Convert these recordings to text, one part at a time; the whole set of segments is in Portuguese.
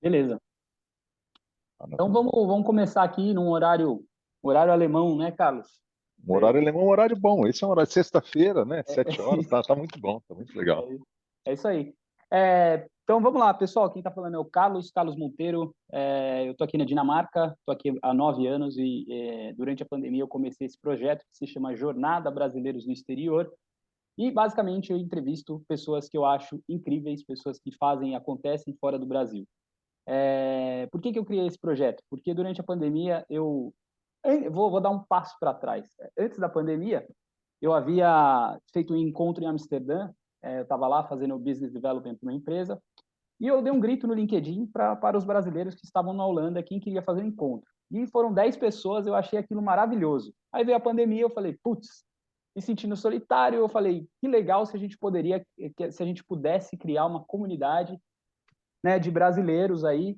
Beleza. Então Anotando. vamos começar aqui num horário alemão, né, Carlos? Um É, horário alemão, um horário bom. Esse é um horário de sexta-feira, né? 7 horas, tá muito bom, tá muito legal. é isso aí. Então vamos lá, pessoal. Quem está falando é o Carlos Monteiro. Eu estou aqui na Dinamarca, estou aqui há 9 anos e durante a pandemia eu comecei esse projeto que se chama Jornada Brasileiros no Exterior. E basicamente eu entrevisto pessoas que eu acho incríveis, pessoas que fazem e acontecem fora do Brasil. Por que eu criei esse projeto? Porque durante a pandemia vou dar um passo para trás. Antes da pandemia, eu havia feito um encontro em Amsterdã, eu estava lá fazendo o business development para uma empresa, e eu dei um grito no LinkedIn para os brasileiros que estavam na Holanda, quem queria fazer o encontro. E foram 10 pessoas, eu achei aquilo maravilhoso. Aí veio a pandemia, eu falei, putz, me sentindo solitário, eu falei, que legal se a gente se a gente pudesse criar uma comunidade, né, de brasileiros aí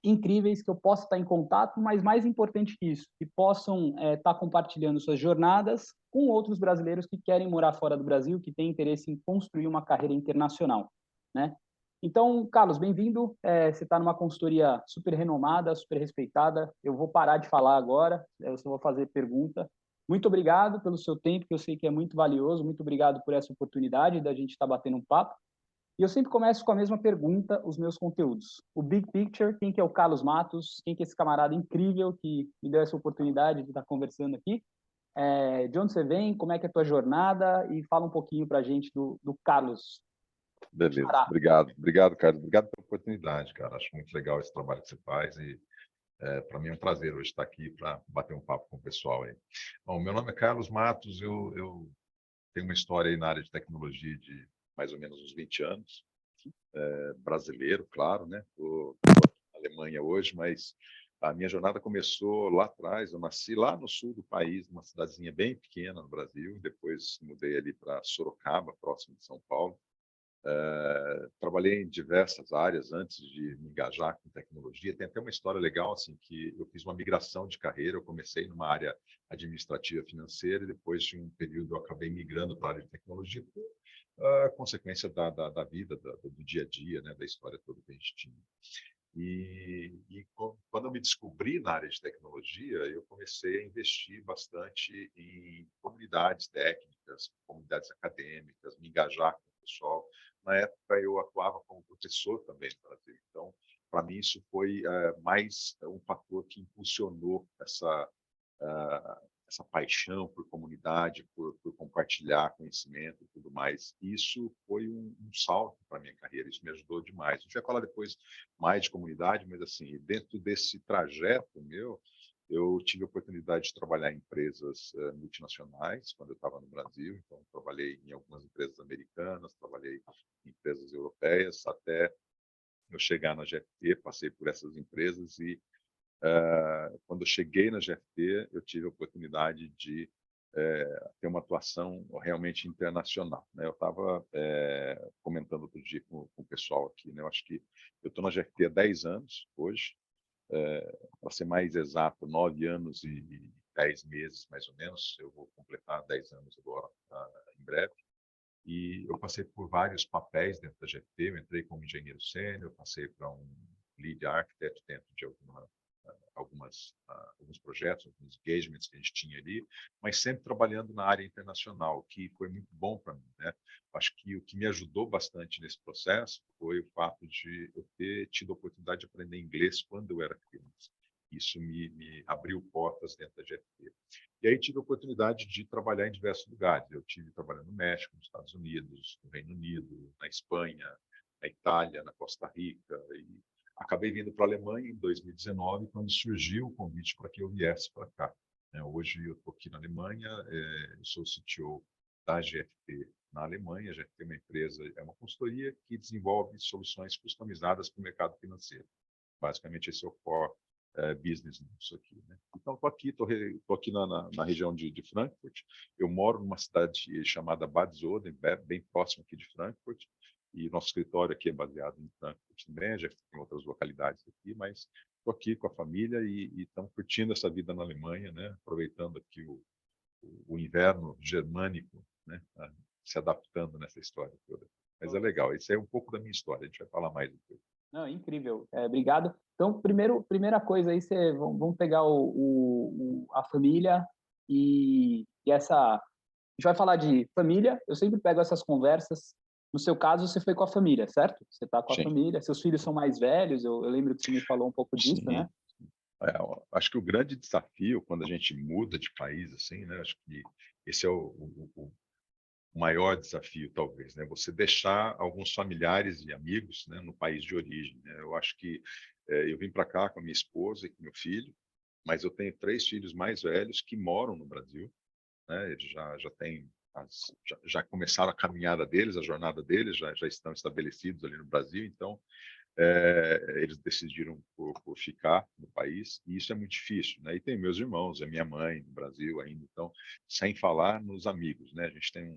incríveis que eu possa estar em contato, mas mais importante que isso, que possam estar compartilhando suas jornadas com outros brasileiros que querem morar fora do Brasil, que têm interesse em construir uma carreira internacional, né? Então, Carlos, bem-vindo. Você está numa consultoria super renomada, super respeitada. Eu vou parar de falar agora, eu só vou fazer pergunta. Muito obrigado pelo seu tempo, que eu sei que é muito valioso. Muito obrigado por essa oportunidade da gente estar batendo um papo. E eu sempre começo com a mesma pergunta, os meus conteúdos. O Big Picture, quem que é o Carlos Matos? Quem que é esse camarada incrível que me deu essa oportunidade de estar conversando aqui? De onde você vem? Como é que é a tua jornada? E fala um pouquinho para a gente do Carlos. Beleza. Xará. Obrigado, Carlos. Obrigado pela oportunidade, cara. Acho muito legal esse trabalho que você faz e para mim é um prazer hoje estar aqui para bater um papo com o pessoal aí. Bom, meu nome é Carlos Matos, eu tenho uma história aí na área de tecnologia de mais ou menos uns 20 anos. Brasileiro, claro, né? Estou na Alemanha hoje, mas a minha jornada começou lá atrás. Eu nasci lá no sul do país, numa cidadezinha bem pequena no Brasil. Depois mudei ali para Sorocaba, próximo de São Paulo. Trabalhei em diversas áreas antes de me engajar com tecnologia. Tem até uma história legal, assim, que eu fiz uma migração de carreira. Eu comecei numa área administrativa financeira e depois de um período eu acabei migrando para a área de tecnologia por consequência da vida, do dia a dia, né, da história toda que a gente tinha. Quando eu me descobri na área de tecnologia, eu comecei a investir bastante em comunidades técnicas, comunidades acadêmicas, me engajar com o pessoal. Na época, eu atuava como professor também no Brasil. Então, para mim, isso foi mais um fator que impulsionou essa paixão por comunidade, por compartilhar conhecimento e tudo mais. Isso foi um salto para a minha carreira, isso me ajudou demais. A gente vai falar depois mais de comunidade, mas assim, dentro desse trajeto meu, eu tive a oportunidade de trabalhar em empresas multinacionais quando eu estava no Brasil. Então, trabalhei em algumas empresas americanas, trabalhei em empresas europeias, até eu chegar na GFT, passei por essas empresas e quando eu cheguei na GFT, eu tive a oportunidade de ter uma atuação realmente internacional, né? Eu estava comentando outro dia com o pessoal aqui, né? Eu acho que eu estou na GFT há 10 anos hoje, para ser mais exato, 9 anos e 10 meses, mais ou menos. Eu vou completar 10 anos agora, em breve. E eu passei por vários papéis dentro da GFT. Eu entrei como engenheiro sênior, passei para um lead architect dentro de alguns projetos, alguns engagements que a gente tinha ali, mas sempre trabalhando na área internacional, que foi muito bom para mim, né? Acho que o que me ajudou bastante nesse processo foi o fato de eu ter tido a oportunidade de aprender inglês quando eu era criança. Isso me abriu portas dentro da GFT. E aí tive a oportunidade de trabalhar em diversos lugares. Eu tive trabalhando no México, nos Estados Unidos, no Reino Unido, na Espanha, na Itália, na Costa Rica. E acabei vindo para a Alemanha em 2019, quando surgiu o convite para que eu viesse para cá. Hoje eu estou aqui na Alemanha, eu sou o CTO da GFT na Alemanha. A GFT é uma empresa, é uma consultoria que desenvolve soluções customizadas para o mercado financeiro. Basicamente, esse é o core business nisso aqui, né? Então, estou aqui na região de Frankfurt. Eu moro numa cidade chamada Bad Soden, bem próximo aqui de Frankfurt, e nosso escritório aqui é baseado em Frankfurt também. Já tem outras localidades aqui, mas estou aqui com a família e estamos curtindo essa vida na Alemanha, né? Aproveitando aqui o inverno germânico, né? Se adaptando nessa história toda. Mas é legal, isso é um pouco da minha história, a gente vai falar mais depois. Não, incrível. Obrigado. Então, primeira coisa aí, vamos pegar a família e essa... A gente vai falar de família, eu sempre pego essas conversas. No seu caso, você foi com a família, certo? Você está com a Sim, família, seus filhos são mais velhos, eu lembro que você me falou um pouco disso, né? sim. Eu acho que o grande desafio quando a gente muda de país, assim, né? Acho que esse é o maior desafio, talvez, né? Você deixar alguns familiares e amigos, né, no país de origem, né? Eu acho que eu vim para cá com a minha esposa e com meu filho, mas eu tenho 3 filhos mais velhos que moram no Brasil, né? Eles já têm já começaram a caminhada deles, a jornada deles, já estão estabelecidos ali no Brasil, então eles decidiram por ficar no país, e isso é muito difícil, né? E tem meus irmãos, a minha mãe no Brasil ainda, então, sem falar nos amigos, né? A gente tem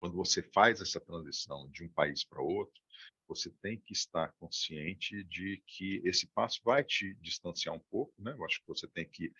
quando você faz essa transição de um país para outro, você tem que estar consciente de que esse passo vai te distanciar um pouco, né? Eu acho que você tem que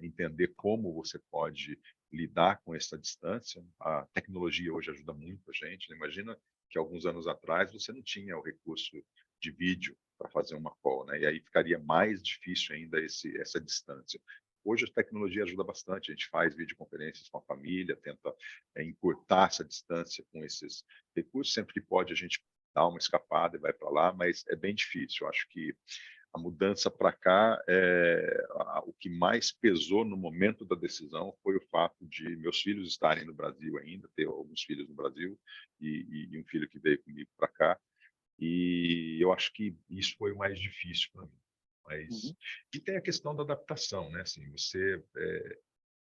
entender como você pode lidar com essa distância. A tecnologia hoje ajuda muito a gente, né? Imagina que alguns anos atrás você não tinha o recurso de vídeo para fazer uma call, né? E aí ficaria mais difícil ainda essa distância. Hoje a tecnologia ajuda bastante, a gente faz videoconferências com a família, tenta encurtar essa distância com esses recursos, sempre que pode a gente dá uma escapada e vai para lá, mas é bem difícil. Eu acho que a mudança para cá, o que mais pesou no momento da decisão foi o fato de meus filhos estarem no Brasil ainda, ter alguns filhos no Brasil e um filho que veio comigo para cá. E eu acho que isso foi o mais difícil para mim. Uhum. E tem a questão da adaptação, né? Assim,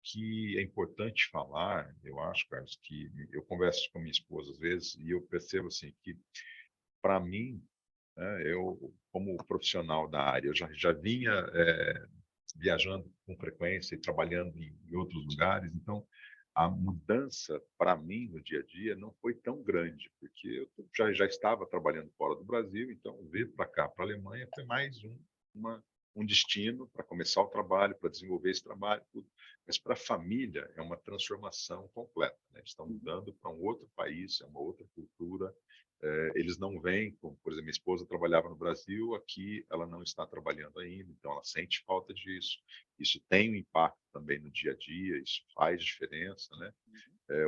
que é importante falar, eu acho, Carlos, que eu converso com minha esposa às vezes e eu percebo assim que para mim, né, eu como profissional da área, eu já vinha viajando com frequência e trabalhando em outros lugares, então a mudança para mim no dia a dia não foi tão grande, porque eu já estava trabalhando fora do Brasil, então vir para cá, para a Alemanha, foi mais um destino para começar o trabalho, para desenvolver esse trabalho, tudo. Mas para a família é uma transformação completa, né? Eles estão mudando para um outro país, é uma outra cultura, eles não vêm, como, por exemplo, minha esposa trabalhava no Brasil, aqui ela não está trabalhando ainda, então ela sente falta disso. Isso tem um impacto também no dia a dia, isso faz diferença, né?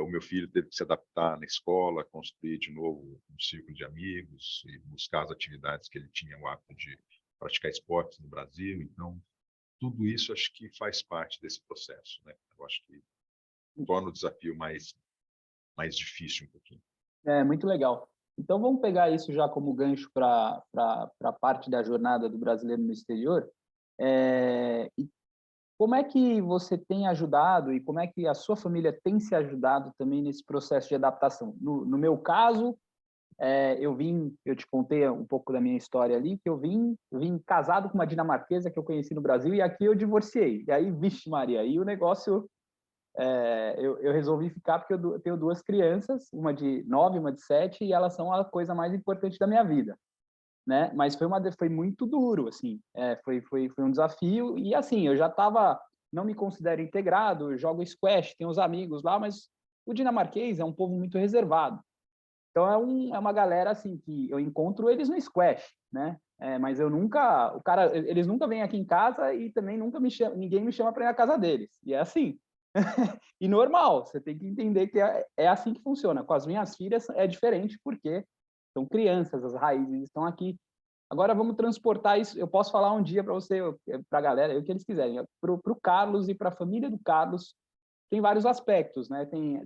O meu filho teve que se adaptar na escola, construir de novo um círculo de amigos e buscar as atividades que ele tinha o hábito de praticar esportes no Brasil. Então, tudo isso acho que faz parte desse processo, né? Eu acho que torna o desafio mais difícil um pouquinho. Muito legal. Então, vamos pegar isso já como gancho para a parte da jornada do brasileiro no exterior. E como é que você tem ajudado e como é que a sua família tem se ajudado também nesse processo de adaptação? No meu caso, eu te contei um pouco da minha história ali, que eu vim casado com uma dinamarquesa que eu conheci no Brasil e aqui eu divorciei. E aí, vixe Maria, aí o negócio... eu resolvi ficar porque eu tenho 2 crianças, uma de 9, uma de 7, e elas são a coisa mais importante da minha vida, né? Mas foi muito duro, assim, foi um desafio, e assim, eu já estava, não me considero integrado, eu jogo squash, tenho os amigos lá, mas o dinamarquês é um povo muito reservado. Então é uma galera assim que eu encontro eles no squash, né? Mas eu nunca, eles nunca vêm aqui em casa e também nunca ninguém me chama para ir na casa deles. E é assim. E normal, você tem que entender que é assim que funciona. Com as minhas filhas é diferente porque são crianças, as raízes estão aqui. Agora vamos transportar isso. Eu posso falar um dia para você, para a galera, o que eles quiserem. Para o Carlos e para a família do Carlos, tem vários aspectos, né? Tem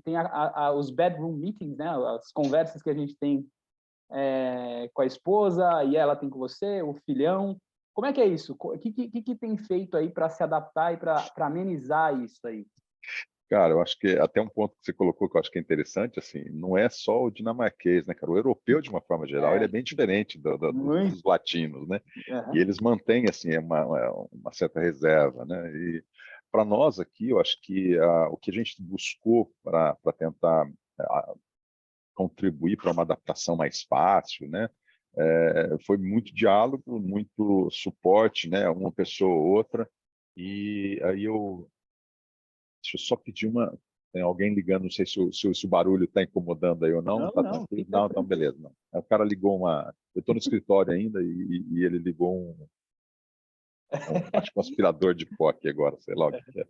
os bedroom meetings, né? As conversas que a gente tem com a esposa e ela tem com você, o filhão. Como é que é isso? O que tem feito aí para se adaptar e para amenizar isso aí? Cara, eu acho que até um ponto que você colocou que eu acho que é interessante, assim, não é só o dinamarquês, né, cara? O europeu, de uma forma geral, ele é É, bem diferente muito. dos latinos, né? E Uhum. eles mantêm, assim, uma certa reserva, né? E para nós aqui, eu acho que o que a gente buscou para tentar ah, contribuir para uma adaptação mais fácil, né? Foi muito diálogo, muito suporte, né? Uma pessoa ou outra. E aí deixa eu só pedir uma. Tem alguém ligando, não sei se o barulho está incomodando aí ou não. Não, Está não, tranquilo? fica Não, então tranquilo. beleza. Não. Aí o cara ligou Eu estou no escritório ainda e ele ligou acho que um aspirador de pó aqui agora, sei lá o que é.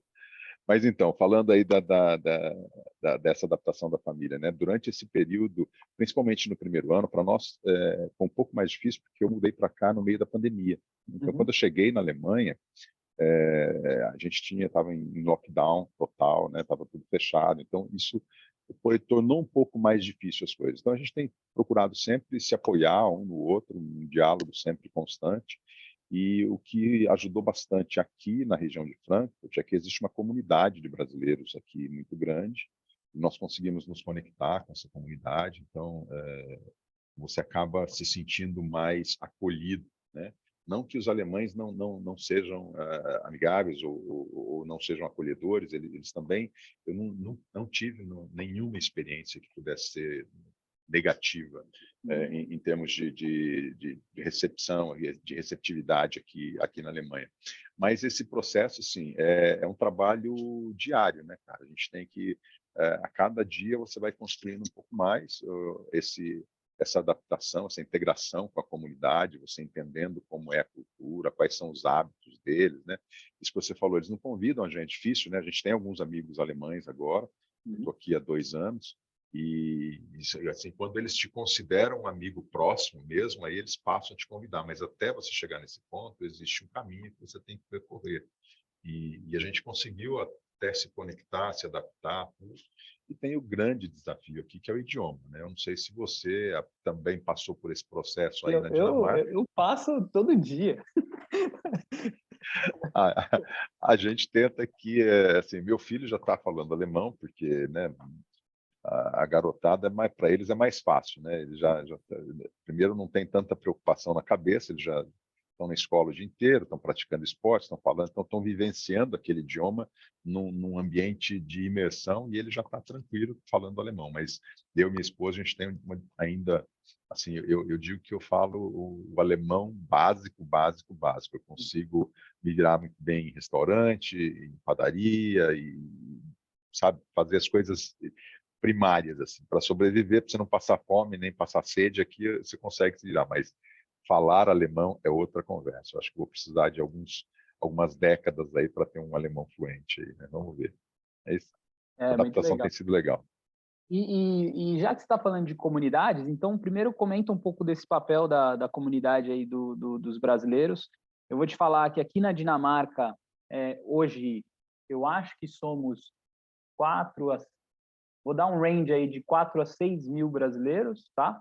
Mas então, falando aí dessa adaptação da família, né? Durante esse período, principalmente no primeiro ano, para nós foi um pouco mais difícil, porque eu mudei para cá no meio da pandemia. Então, quando eu cheguei na Alemanha, a gente estava em lockdown total, né? Estava tudo fechado. Então, isso tornou um pouco mais difícil as coisas. Então, a gente tem procurado sempre se apoiar um no outro, um diálogo sempre constante. E o que ajudou bastante aqui na região de Frankfurt é que existe uma comunidade de brasileiros aqui muito grande. E nós conseguimos nos conectar com essa comunidade. Então, você acaba se sentindo mais acolhido, né? Não que os alemães não sejam amigáveis ou não sejam acolhedores, eles também. Eu não tive nenhuma experiência que pudesse ser negativa em termos de recepção, de receptividade aqui na Alemanha. Mas esse processo, sim, é um trabalho diário, né, cara? A gente tem que, a cada dia, você vai construindo um pouco mais essa adaptação, essa integração com a comunidade, você entendendo como é a cultura, quais são os hábitos deles, né? Isso que você falou, eles não convidam a gente, é difícil, né? A gente tem alguns amigos alemães agora, estou aqui há 2 anos, e assim, quando eles te consideram um amigo próximo mesmo, aí eles passam a te convidar, mas até você chegar nesse ponto, existe um caminho que você tem que percorrer. E a gente conseguiu até se conectar, se adaptar, tudo. E tem o grande desafio aqui, que é o idioma, né? Eu não sei se você também passou por esse processo aí na Dinamarca. Eu passo todo dia. A gente tenta que, assim, meu filho já está falando alemão, porque, né, a garotada, para eles é mais fácil, né? Eles primeiro não tem tanta preocupação na cabeça, eles já estão na escola o dia inteiro, estão praticando esporte, estão falando, então estão vivenciando aquele idioma num ambiente de imersão e ele já está tranquilo falando alemão. Mas eu e minha esposa, a gente tem ainda, assim, eu digo que eu falo o alemão básico, básico, básico. Eu consigo me virar muito bem em restaurante, em padaria e, sabe, fazer as coisas primárias, assim, para sobreviver, para você não passar fome nem passar sede, aqui você consegue se virar, mas falar alemão é outra conversa. Eu acho que vou precisar de algumas décadas aí para ter um alemão fluente aí, né? Vamos ver. É isso. A Muito adaptação legal. tem sido legal. E já que você está falando de comunidades, então primeiro comenta um pouco desse papel da comunidade aí dos brasileiros. Eu vou te falar que aqui na Dinamarca, hoje, eu acho que somos vou dar um range aí de 4 a 6 mil brasileiros, tá?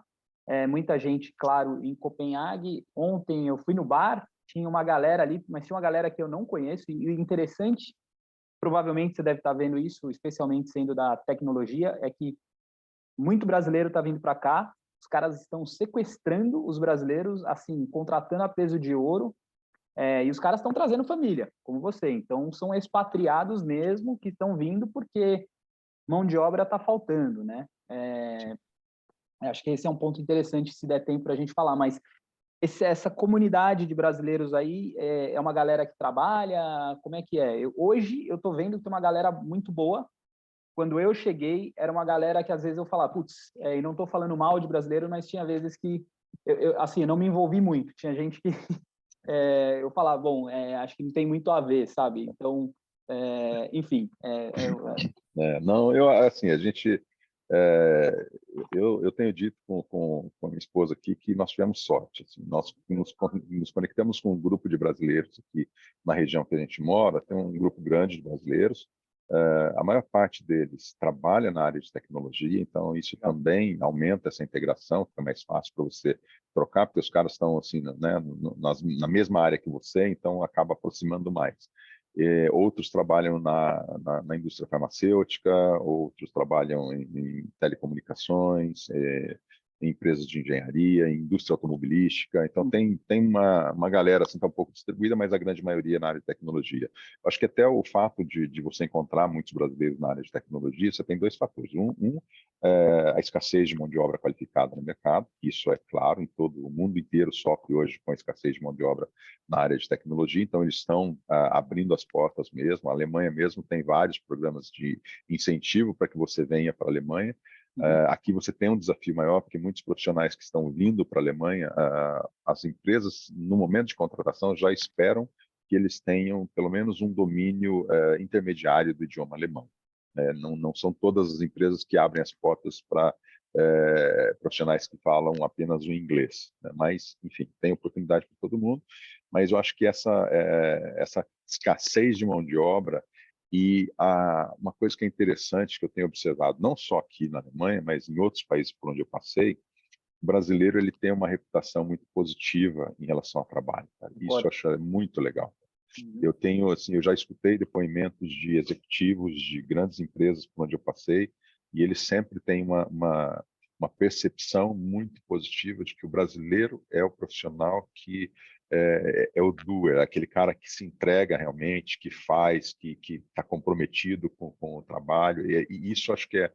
Muita gente, claro, em Copenhague. Ontem eu fui no bar, tinha uma galera ali, mas tinha uma galera que eu não conheço, e o interessante, provavelmente você deve estar vendo isso, especialmente sendo da tecnologia, é que muito brasileiro está vindo para cá, os caras estão sequestrando os brasileiros, assim, contratando a peso de ouro, e os caras estão trazendo família, como você. Então, são expatriados mesmo que estão vindo porque mão de obra está faltando, né? Acho que esse é um ponto interessante, se der tempo para a gente falar, mas essa comunidade de brasileiros aí é uma galera que trabalha, como é que é? Hoje eu estou vendo que tem uma galera muito boa. Quando eu cheguei, era uma galera que às vezes eu falava, putz, e não estou falando mal de brasileiro, mas tinha vezes que, assim, eu não me envolvi muito. Tinha gente que eu falava, bom, acho que não tem muito a ver, sabe? Então, enfim. Não, assim, a gente, eu tenho dito com a minha esposa aqui que nós tivemos sorte. Assim, nós nos conectamos com um grupo de brasileiros aqui na região que a gente mora, tem um grupo grande de brasileiros. A maior parte deles trabalha na área de tecnologia, então isso também aumenta essa integração, fica mais fácil para você trocar, porque os caras estão assim, né, na mesma área que você, então acaba aproximando mais. Outros trabalham na indústria farmacêutica, outros trabalham em telecomunicações, em empresas de engenharia, em indústria automobilística. Então, tem uma galera assim, tá um pouco distribuída, mas a grande maioria na área de tecnologia. Eu acho que até o fato de você encontrar muitos brasileiros na área de tecnologia, você tem 2 fatores. A escassez de mão de obra qualificada no mercado, isso é claro, em todo o mundo inteiro sofre hoje com a escassez de mão de obra na área de tecnologia, então eles estão abrindo as portas mesmo. A Alemanha mesmo tem vários programas de incentivo para que você venha para a Alemanha. Aqui você tem um desafio maior, porque muitos profissionais que estão vindo para a Alemanha, as empresas, no momento de contratação, já esperam que eles tenham pelo menos um domínio intermediário do idioma alemão. Não são todas as empresas que abrem as portas para profissionais que falam apenas o inglês, né? Mas, enfim, tem oportunidade para todo mundo, mas eu acho que essa escassez de mão de obra e uma coisa que é interessante que eu tenho observado, não só aqui na Alemanha, mas em outros países por onde eu passei, o brasileiro ele tem uma reputação muito positiva em relação ao trabalho. Tá? Isso eu acho muito legal. Eu tenho, assim, eu já escutei depoimentos de executivos de grandes empresas por onde eu passei, e eles sempre têm uma percepção muito positiva de que o brasileiro é o profissional que é o doer, aquele cara que se entrega realmente, que faz, que está comprometido com o trabalho, e isso acho que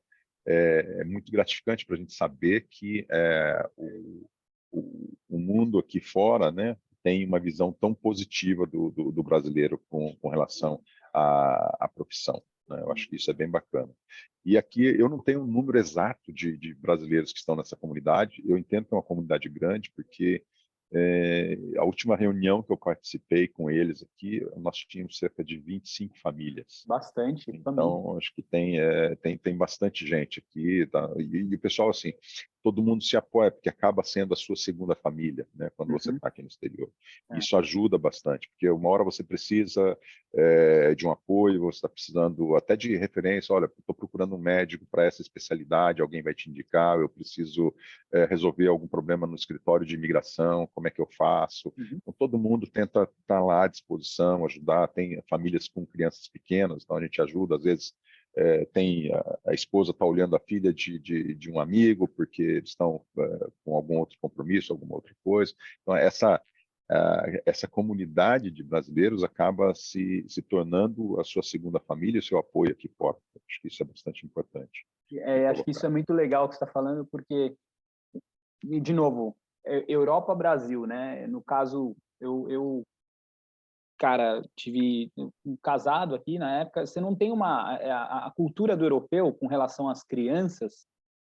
é muito gratificante para a gente saber que o mundo aqui fora, né, tem uma visão tão positiva do brasileiro com relação à profissão. Né? Eu acho que isso é bem bacana. E aqui eu não tenho um número exato de brasileiros que estão nessa comunidade. Eu entendo que é uma comunidade grande, porque a última reunião que eu participei com eles aqui, nós tínhamos cerca de 25 famílias. Bastante então, família. acho que tem bastante gente aqui. Tá? E o pessoal, assim, todo mundo se apoia, porque acaba sendo a sua segunda família, né, quando você está aqui no exterior. Isso ajuda bastante, porque uma hora você precisa de um apoio, você está precisando até de referência, olha, estou procurando um médico para essa especialidade, alguém vai te indicar, eu preciso resolver algum problema no escritório de imigração, como é que eu faço? Então, todo mundo tenta estar lá à disposição, ajudar, tem famílias com crianças pequenas, então a gente ajuda, às vezes tem a esposa está olhando a filha de um amigo porque eles estão com algum outro compromisso, alguma outra coisa. Então, essa comunidade de brasileiros acaba se tornando a sua segunda família, o seu apoio aqui fora. Acho que isso é bastante importante. Acho que isso é muito legal que você está falando, porque, de novo, Europa, Brasil, né? No caso, eu cara, tive um casado aqui na época, você não tem a cultura do europeu com relação às crianças,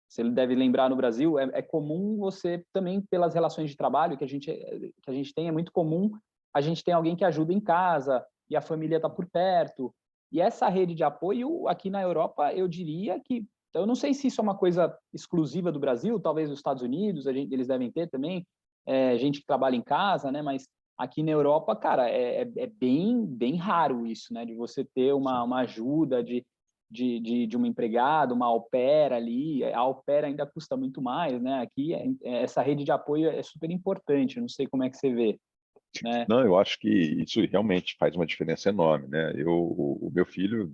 você deve lembrar no Brasil, é comum você também, pelas relações de trabalho que a gente tem, é muito comum a gente ter alguém que ajuda em casa e a família está por perto. E essa rede de apoio aqui na Europa, eu diria que, eu não sei se isso é uma coisa exclusiva do Brasil, talvez dos Estados Unidos, eles devem ter também, gente que trabalha em casa, né? Mas aqui na Europa, cara, é bem raro isso, né? De você ter uma ajuda de uma empregada, uma au pair ali. A au pair ainda custa muito mais, né? Aqui, essa rede de apoio é super importante. Não sei como é que você vê, né? Não, eu acho que isso realmente faz uma diferença enorme, né? O meu filho,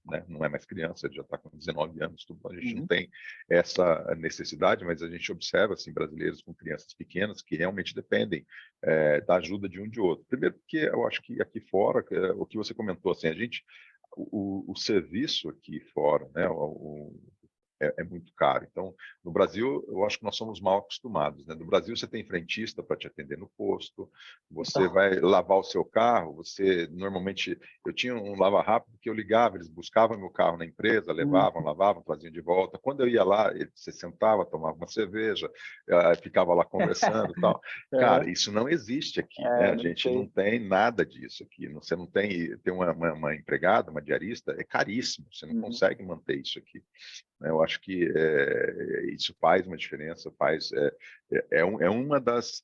né, não é mais criança, ele já está com 19 anos, tudo, a gente não tem essa necessidade, mas a gente observa assim, brasileiros com crianças pequenas que realmente dependem da ajuda de um de outro. Primeiro porque eu acho que aqui fora, o que você comentou, assim, o serviço aqui fora, né, é muito caro. Então, no Brasil, eu acho que nós somos mal acostumados, né? No Brasil, você tem frentista para te atender no posto, você vai lavar o seu carro, normalmente, eu tinha um lava-rápido que eu ligava, eles buscavam meu carro na empresa, levavam, lavavam, traziam de volta. Quando eu ia lá, você sentava, tomava uma cerveja, ficava lá conversando e tal. Cara, isso não existe aqui, né? A gente não tem nada disso aqui. Você não tem uma empregada, uma diarista, é caríssimo, você não consegue manter isso aqui. Eu acho que isso faz uma diferença, é uma das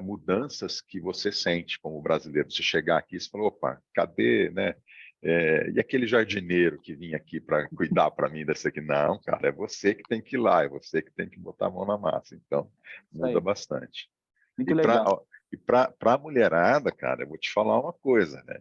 mudanças que você sente como brasileiro. Você chegar aqui e falar, opa, cadê, né? E aquele jardineiro que vinha aqui para cuidar para mim dessa aqui? Não, cara, é você que tem que ir lá, é você que tem que botar a mão na massa. Então, muda bastante. Muito legal. E para a mulherada, cara, eu vou te falar uma coisa, né?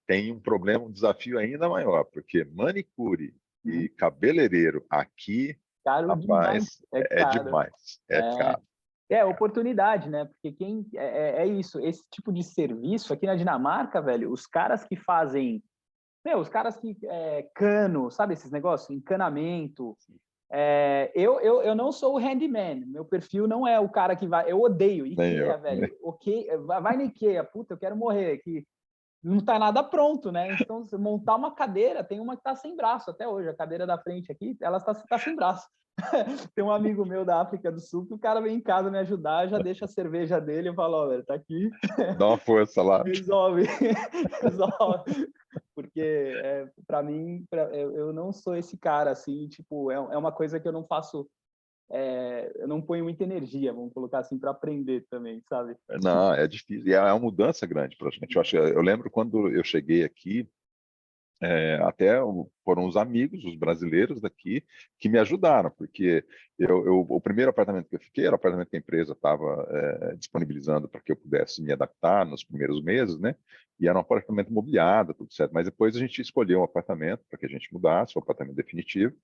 Tem um problema, um desafio ainda maior, porque manicure e cabeleireiro aqui, Caro demais, rapaz, é é caro. demais, é caro. Oportunidade, né? Porque é isso, esse tipo de serviço aqui na Dinamarca, velho, os caras que fazem, os caras que cano, sabe esses negócios, encanamento. Eu não sou o handyman, meu perfil não é o cara que vai, eu odeio Nem IKEA, eu. velho. Ok, vai na IKEA, puta, eu quero morrer aqui. não está nada pronto, né? Então, se montar uma cadeira, tem uma que está sem braço até hoje, a cadeira da frente aqui, ela está sem braço. Tem um amigo meu da África do Sul que o cara vem em casa me ajudar, já deixa a cerveja dele e fala, ó, tá aqui. Dá uma força lá. Resolve, resolve. Porque, para mim, eu não sou esse cara, assim, tipo, é uma coisa que eu não faço, eu não ponho muita energia, vamos colocar assim, para aprender também, sabe? Não, é difícil. E é uma mudança grande para a gente. Eu lembro quando eu cheguei aqui, foram os amigos, os brasileiros daqui, que me ajudaram, porque o primeiro apartamento que eu fiquei era o apartamento que a empresa estava disponibilizando para que eu pudesse me adaptar nos primeiros meses, né? E era um apartamento mobiliado, tudo certo. Mas depois a gente escolheu um apartamento para que a gente mudasse, um apartamento definitivo,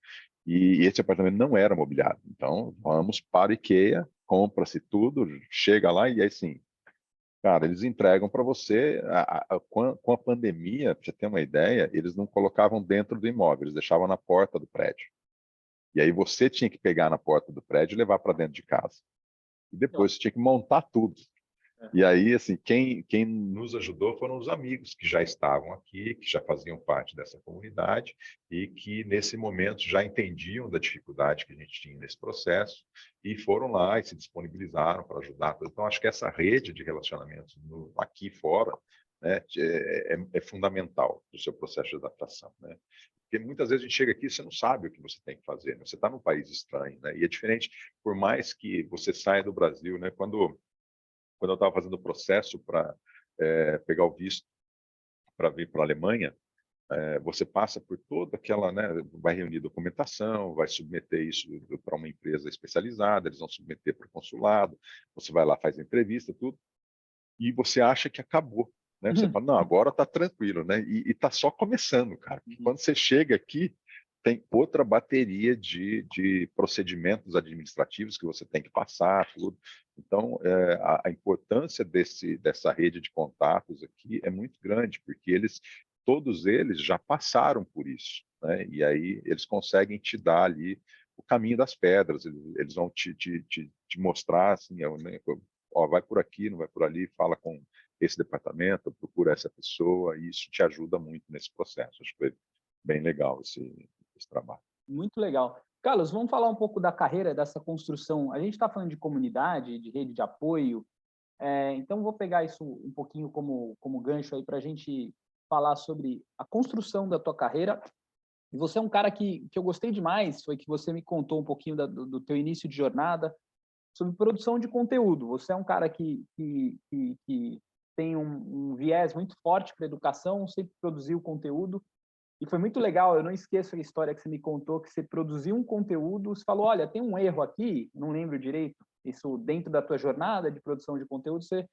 e esse apartamento não era mobiliado. Então, vamos para o IKEA, compra-se tudo, chega lá e aí sim. Cara, eles entregam para você, com a pandemia, para você ter uma ideia, eles não colocavam dentro do imóvel, eles deixavam na porta do prédio. E aí você tinha que pegar na porta do prédio e levar para dentro de casa. E depois você tinha que montar tudo. E aí, assim, quem nos ajudou foram os amigos que já estavam aqui, que já faziam parte dessa comunidade e que, nesse momento, já entendiam da dificuldade que a gente tinha nesse processo e foram lá e se disponibilizaram para ajudar. Então, acho que essa rede de relacionamentos aqui fora, né, é fundamental para o seu processo de adaptação, né? Porque muitas vezes a gente chega aqui e você não sabe o que você tem que fazer, né? Você está num país estranho, né? E é diferente, por mais que você saia do Brasil, né? Quando eu estava fazendo o processo para pegar o visto para vir para a Alemanha, você passa por toda aquela, né, vai reunir documentação, vai submeter isso para uma empresa especializada, eles vão submeter para o consulado, você vai lá, faz a entrevista, tudo, e você acha que acabou. Né? Você fala, não, agora está tranquilo, né? E está só começando, cara. Quando você chega aqui, tem outra bateria de procedimentos administrativos que você tem que passar, tudo. Então, a importância dessa rede de contatos aqui é muito grande, porque todos eles já passaram por isso, né? E aí eles conseguem te dar ali o caminho das pedras, eles vão te mostrar, assim, ó, vai por aqui, não vai por ali, fala com esse departamento, procura essa pessoa, e isso te ajuda muito nesse processo. Acho que foi bem legal esse trabalho. Muito legal. Carlos, vamos falar um pouco da carreira, dessa construção. A gente está falando de comunidade, de rede de apoio, então vou pegar isso um pouquinho como gancho aí para a gente falar sobre a construção da tua carreira. E você é um cara que eu gostei demais, foi que você me contou um pouquinho do teu início de jornada sobre produção de conteúdo. Você é um cara que tem um viés muito forte para educação, sempre produziu conteúdo. E foi muito legal, eu não esqueço a história que você me contou, que você produziu um conteúdo, você falou, olha, tem um erro aqui, não lembro direito, isso dentro da tua jornada de produção de conteúdo, você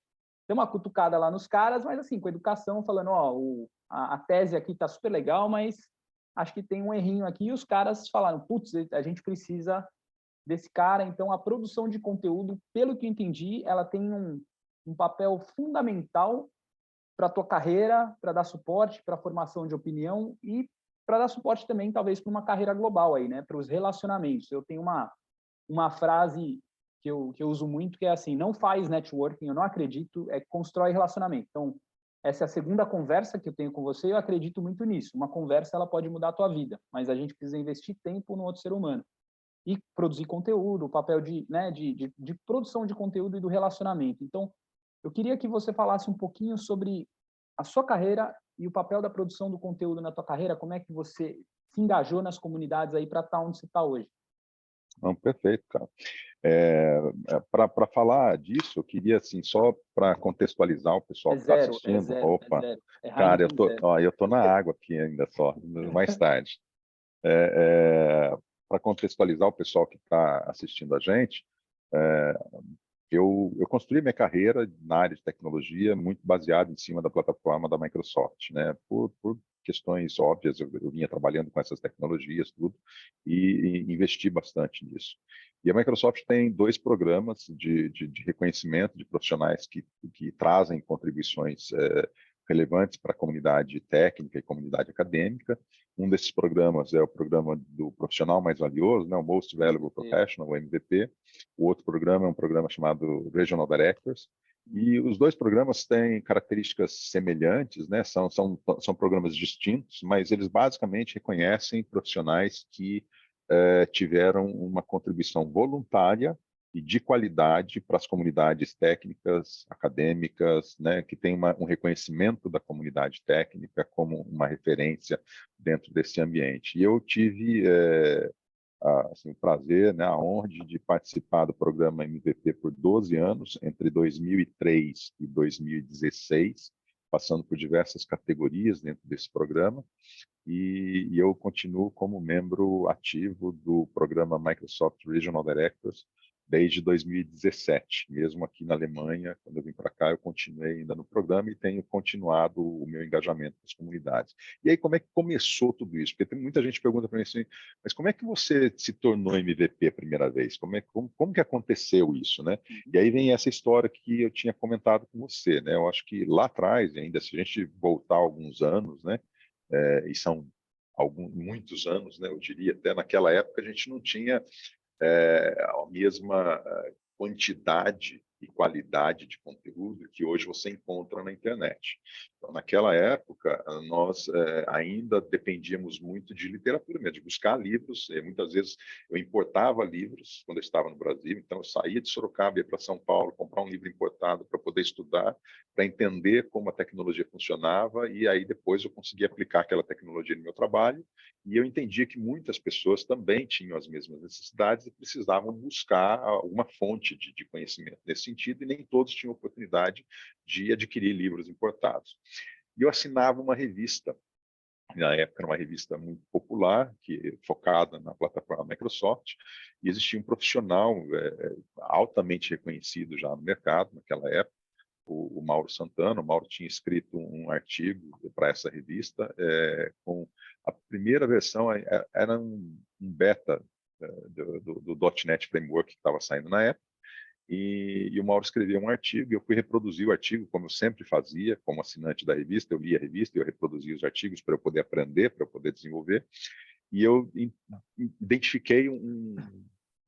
deu uma cutucada lá nos caras, mas assim, com educação, falando, ó, a tese aqui tá super legal, mas acho que tem um errinho aqui, e os caras falaram, putz, a gente precisa desse cara. Então, a produção de conteúdo, pelo que eu entendi, ela tem um papel fundamental para a tua carreira, para dar suporte, para a formação de opinião e para dar suporte também, talvez, para uma carreira global aí, né? Para os relacionamentos. Eu tenho uma frase que eu uso muito, que é assim, não faz networking, eu não acredito, constrói relacionamento. Então, essa é a segunda conversa que eu tenho com você, e eu acredito muito nisso. Uma conversa, ela pode mudar a tua vida, mas a gente precisa investir tempo no outro ser humano. E produzir conteúdo, o papel de produção de conteúdo e do relacionamento. Então, eu queria que você falasse um pouquinho sobre a sua carreira e o papel da produção do conteúdo na tua carreira, como é que você se engajou nas comunidades aí para estar onde você está hoje. Não, perfeito, cara. Para falar disso, eu queria, assim, só para contextualizar o pessoal que está assistindo. Opa, cara, eu tô na água aqui ainda só, mais tarde. Para contextualizar o pessoal que está assistindo a gente, eu construí minha carreira na área de tecnologia muito baseado em cima da plataforma da Microsoft, né? Por questões óbvias, eu vinha trabalhando com essas tecnologias, tudo, e investi bastante nisso. E a Microsoft tem 2 programas de reconhecimento de profissionais que trazem contribuições relevantes para a comunidade técnica e comunidade acadêmica. Um desses programas é o programa do profissional mais valioso, né, o Most Valuable Professional, o MVP. O outro programa é um programa chamado Regional Directors, E os dois programas têm características semelhantes, né? São programas distintos, mas eles basicamente reconhecem profissionais que tiveram uma contribuição voluntária e de qualidade para as comunidades técnicas, acadêmicas, né? Que tem um reconhecimento da comunidade técnica como uma referência dentro desse ambiente. E eu tive assim, o prazer, né, a honra de participar do programa MVP por 12 anos, entre 2003 e 2016, passando por diversas categorias dentro desse programa, e eu continuo como membro ativo do programa Microsoft Regional Directors desde 2017. Mesmo aqui na Alemanha, quando eu vim para cá, eu continuei ainda no programa e tenho continuado o meu engajamento com as comunidades. E aí, como é que começou tudo isso? Porque tem muita gente que pergunta para mim assim, mas como é que você se tornou MVP a primeira vez? Como que aconteceu isso, né? E aí vem essa história que eu tinha comentado com você, né? Eu acho que lá atrás, ainda se a gente voltar alguns anos, né? E são muitos anos, né? Eu diria, até naquela época a gente não tinha a mesma quantidade e qualidade de conteúdo que hoje você encontra na internet. Então, naquela época, nós ainda dependíamos muito de literatura mesmo, de buscar livros. Muitas vezes eu importava livros quando eu estava no Brasil, então eu saía de Sorocaba, ia para São Paulo, comprar um livro importado para poder estudar, para entender como a tecnologia funcionava, e aí depois eu conseguia aplicar aquela tecnologia no meu trabalho, e eu entendia que muitas pessoas também tinham as mesmas necessidades e precisavam buscar alguma fonte de conhecimento nesse sentido, e nem todos tinham oportunidade de adquirir livros importados. E eu assinava uma revista, na época era uma revista muito popular, focada na plataforma Microsoft, e existia um profissional altamente reconhecido já no mercado naquela época, o Mauro Santana. O Mauro tinha escrito um artigo para essa revista, com a primeira versão, era um beta do .NET Framework que estava saindo na época, e o Mauro escreveu um artigo, e eu fui reproduzir o artigo, como eu sempre fazia, como assinante da revista. Eu lia a revista, eu reproduzia os artigos para eu poder aprender, para eu poder desenvolver, e eu identifiquei um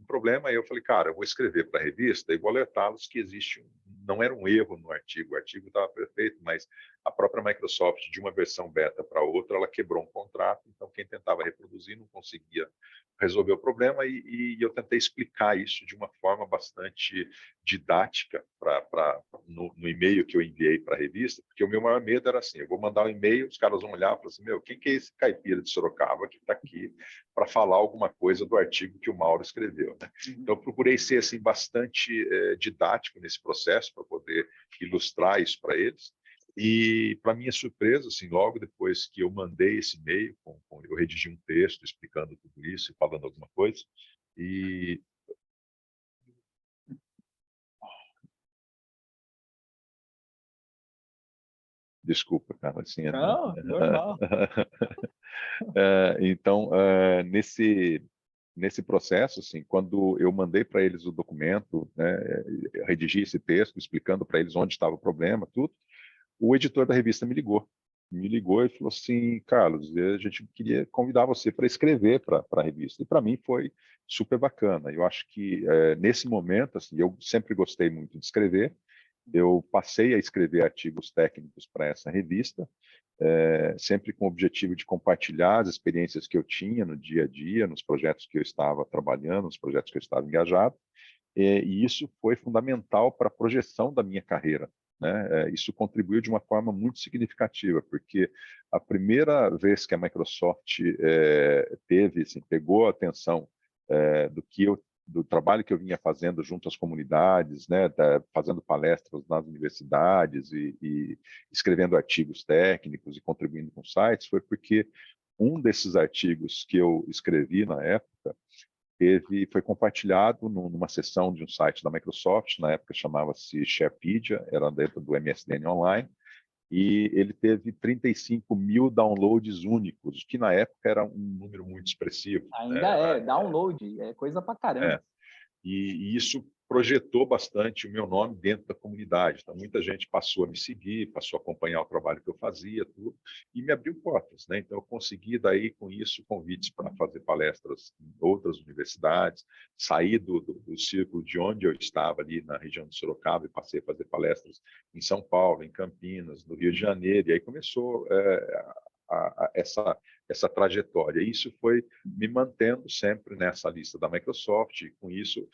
problema, e eu falei, cara, eu vou escrever para a revista e vou alertá-los que existe não era um erro no artigo, o artigo estava perfeito, mas a própria Microsoft, de uma versão beta para outra, ela quebrou um contrato, então quem tentava reproduzir não conseguia resolver o problema, e eu tentei explicar isso de uma forma bastante didática no e-mail que eu enviei para a revista, porque o meu maior medo era assim, eu vou mandar um e-mail, os caras vão olhar e falar assim, quem que é esse caipira de Sorocaba que está aqui para falar alguma coisa do artigo que o Mauro escreveu, né? Então, eu procurei ser assim, bastante didático nesse processo, para poder ilustrar isso para eles. E, para minha surpresa, assim, logo depois que eu mandei esse e-mail, eu redigi um texto explicando tudo isso e falando alguma coisa, e desculpa, cara, assim, Não, normal. então, nesse processo, assim, quando eu mandei para eles o documento, né, eu redigi esse texto explicando para eles onde estava o problema, tudo, o editor da revista me ligou e falou assim, Carlos, a gente queria convidar você para escrever para a revista. E para mim foi super bacana. Eu acho que nesse momento, assim, eu sempre gostei muito de escrever. Eu passei a escrever artigos técnicos para essa revista, sempre com o objetivo de compartilhar as experiências que eu tinha no dia a dia, nos projetos que eu estava trabalhando, nos projetos que eu estava engajado, e isso foi fundamental para a projeção da minha carreira, né? Isso contribuiu de uma forma muito significativa, porque a primeira vez que a Microsoft assim, pegou a atenção do trabalho que eu vinha fazendo junto às comunidades, né, fazendo palestras nas universidades e escrevendo artigos técnicos e contribuindo com sites, foi porque um desses artigos que eu escrevi na época foi compartilhado numa sessão de um site da Microsoft, na época chamava-se Sharepedia, era dentro do MSDN Online, e ele teve 35 mil downloads únicos, que na época era um número muito expressivo. Ainda download, é coisa pra caramba. E isso projetou bastante o meu nome dentro da comunidade. Então, muita gente passou a me seguir, passou a acompanhar o trabalho que eu fazia, tudo, e me abriu portas, né? Então, eu consegui, daí, com isso, convites para fazer palestras em outras universidades, saí do círculo de onde eu estava ali na região de Sorocaba e passei a fazer palestras em São Paulo, em Campinas, no Rio de Janeiro, e aí começou essa trajetória. E isso foi me mantendo sempre nessa lista da Microsoft, e com isso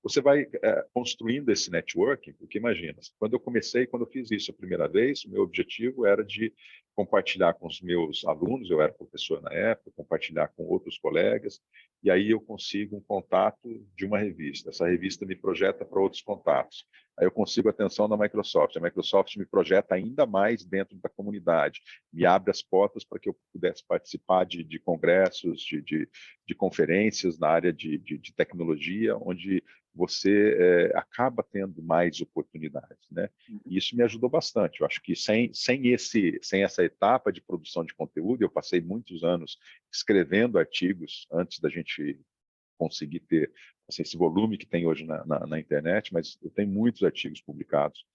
você vai construindo esse networking, porque imagina, quando eu fiz isso a primeira vez, o meu objetivo era de compartilhar com os meus alunos, eu era professor na época, compartilhar com outros colegas, e aí eu consigo um contato de uma revista. Essa revista me projeta para outros contatos. Aí eu consigo a atenção da Microsoft. A Microsoft me projeta ainda mais dentro da comunidade, me abre as portas para que eu pudesse participar de congressos, de conferências na área de tecnologia, onde você acaba tendo mais oportunidades, né? E isso me ajudou bastante. Eu acho que sem essa etapa de produção de conteúdo, eu passei muitos anos escrevendo artigos antes da gente conseguir ter assim, esse volume que tem hoje na internet, mas eu tenho muitos artigos publicados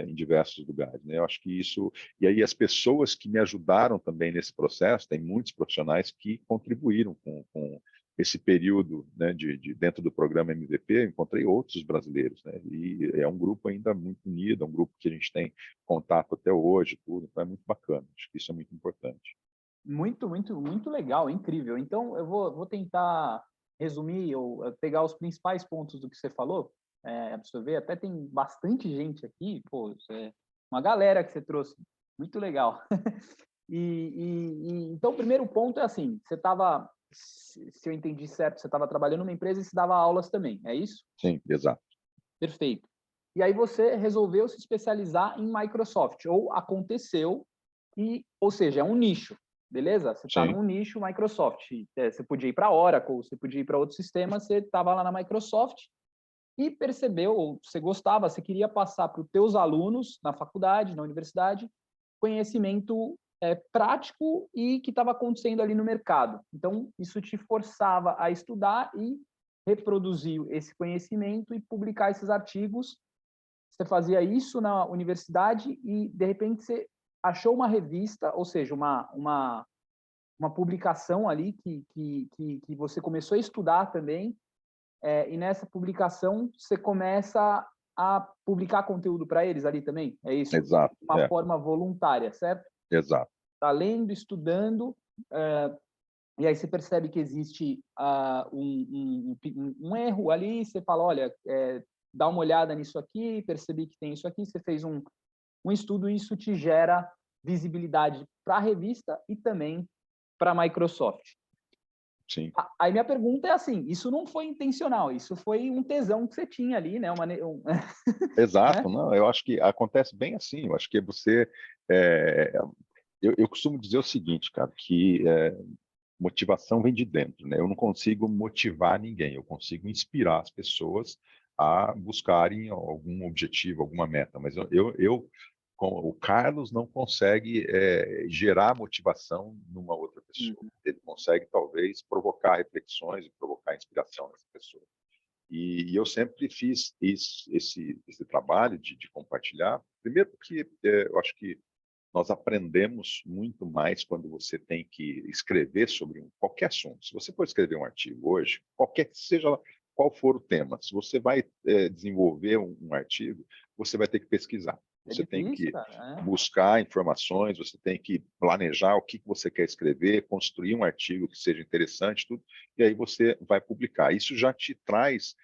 em diversos lugares, né? Eu acho que isso... E aí as pessoas que me ajudaram também nesse processo, tem muitos profissionais que contribuíram com esse período, né, dentro do programa MVP, encontrei outros brasileiros, né? E é um grupo ainda muito unido, é um grupo que a gente tem contato até hoje, tudo, então é muito bacana, acho que isso é muito importante. Muito, muito, muito legal, incrível. Então, eu vou tentar resumir ou pegar os principais pontos do que você falou, absorver. Até tem bastante gente aqui, pô, uma galera que você trouxe, muito legal. Então, o primeiro ponto é assim, você estava, se eu entendi certo, você estava trabalhando numa empresa e se dava aulas também, é isso? Sim, exato. Perfeito. E aí você resolveu se especializar em Microsoft, ou aconteceu, ou seja, é um nicho, beleza? Você está Sim. num nicho Microsoft. Você podia ir para a Oracle, você podia ir para outros sistemas, você estava lá na Microsoft e percebeu, ou você gostava, você queria passar para os teus alunos na faculdade, na universidade, conhecimento prático e que estava acontecendo ali no mercado. Então, isso te forçava a estudar e reproduzir esse conhecimento e publicar esses artigos. Você fazia isso na universidade e, de repente, você achou uma revista, ou seja, uma publicação ali que você começou a estudar também, e nessa publicação você começa a publicar conteúdo para eles ali também, é isso? Exato. De uma forma voluntária, certo? Exato. Está lendo, estudando, e aí você percebe que existe um erro ali, você fala, olha, dá uma olhada nisso aqui, percebi que tem isso aqui, você fez um estudo e isso te gera visibilidade para a revista e também para a Microsoft. Sim. Aí minha pergunta é assim, isso não foi intencional, isso foi um tesão que você tinha ali, né? Exato, Né? não, eu acho que acontece bem assim, eu acho que você... eu costumo dizer o seguinte, cara, que motivação vem de dentro, né? Eu não consigo motivar ninguém, eu consigo inspirar as pessoas a buscarem algum objetivo, alguma meta, mas o Carlos não consegue gerar motivação numa outra pessoa. Ele consegue, talvez, provocar reflexões e provocar inspiração nessa pessoa. E eu sempre fiz esse trabalho de compartilhar, primeiro porque eu acho que nós aprendemos muito mais quando você tem que escrever sobre qualquer assunto. Se você for escrever um artigo hoje, seja qual for o tema, se você vai desenvolver um artigo, você vai ter que pesquisar. É Você tem difícil, que cara. buscar informações, você tem que planejar o que você quer escrever, construir um artigo que seja interessante, tudo, e aí você vai publicar. Isso já te traz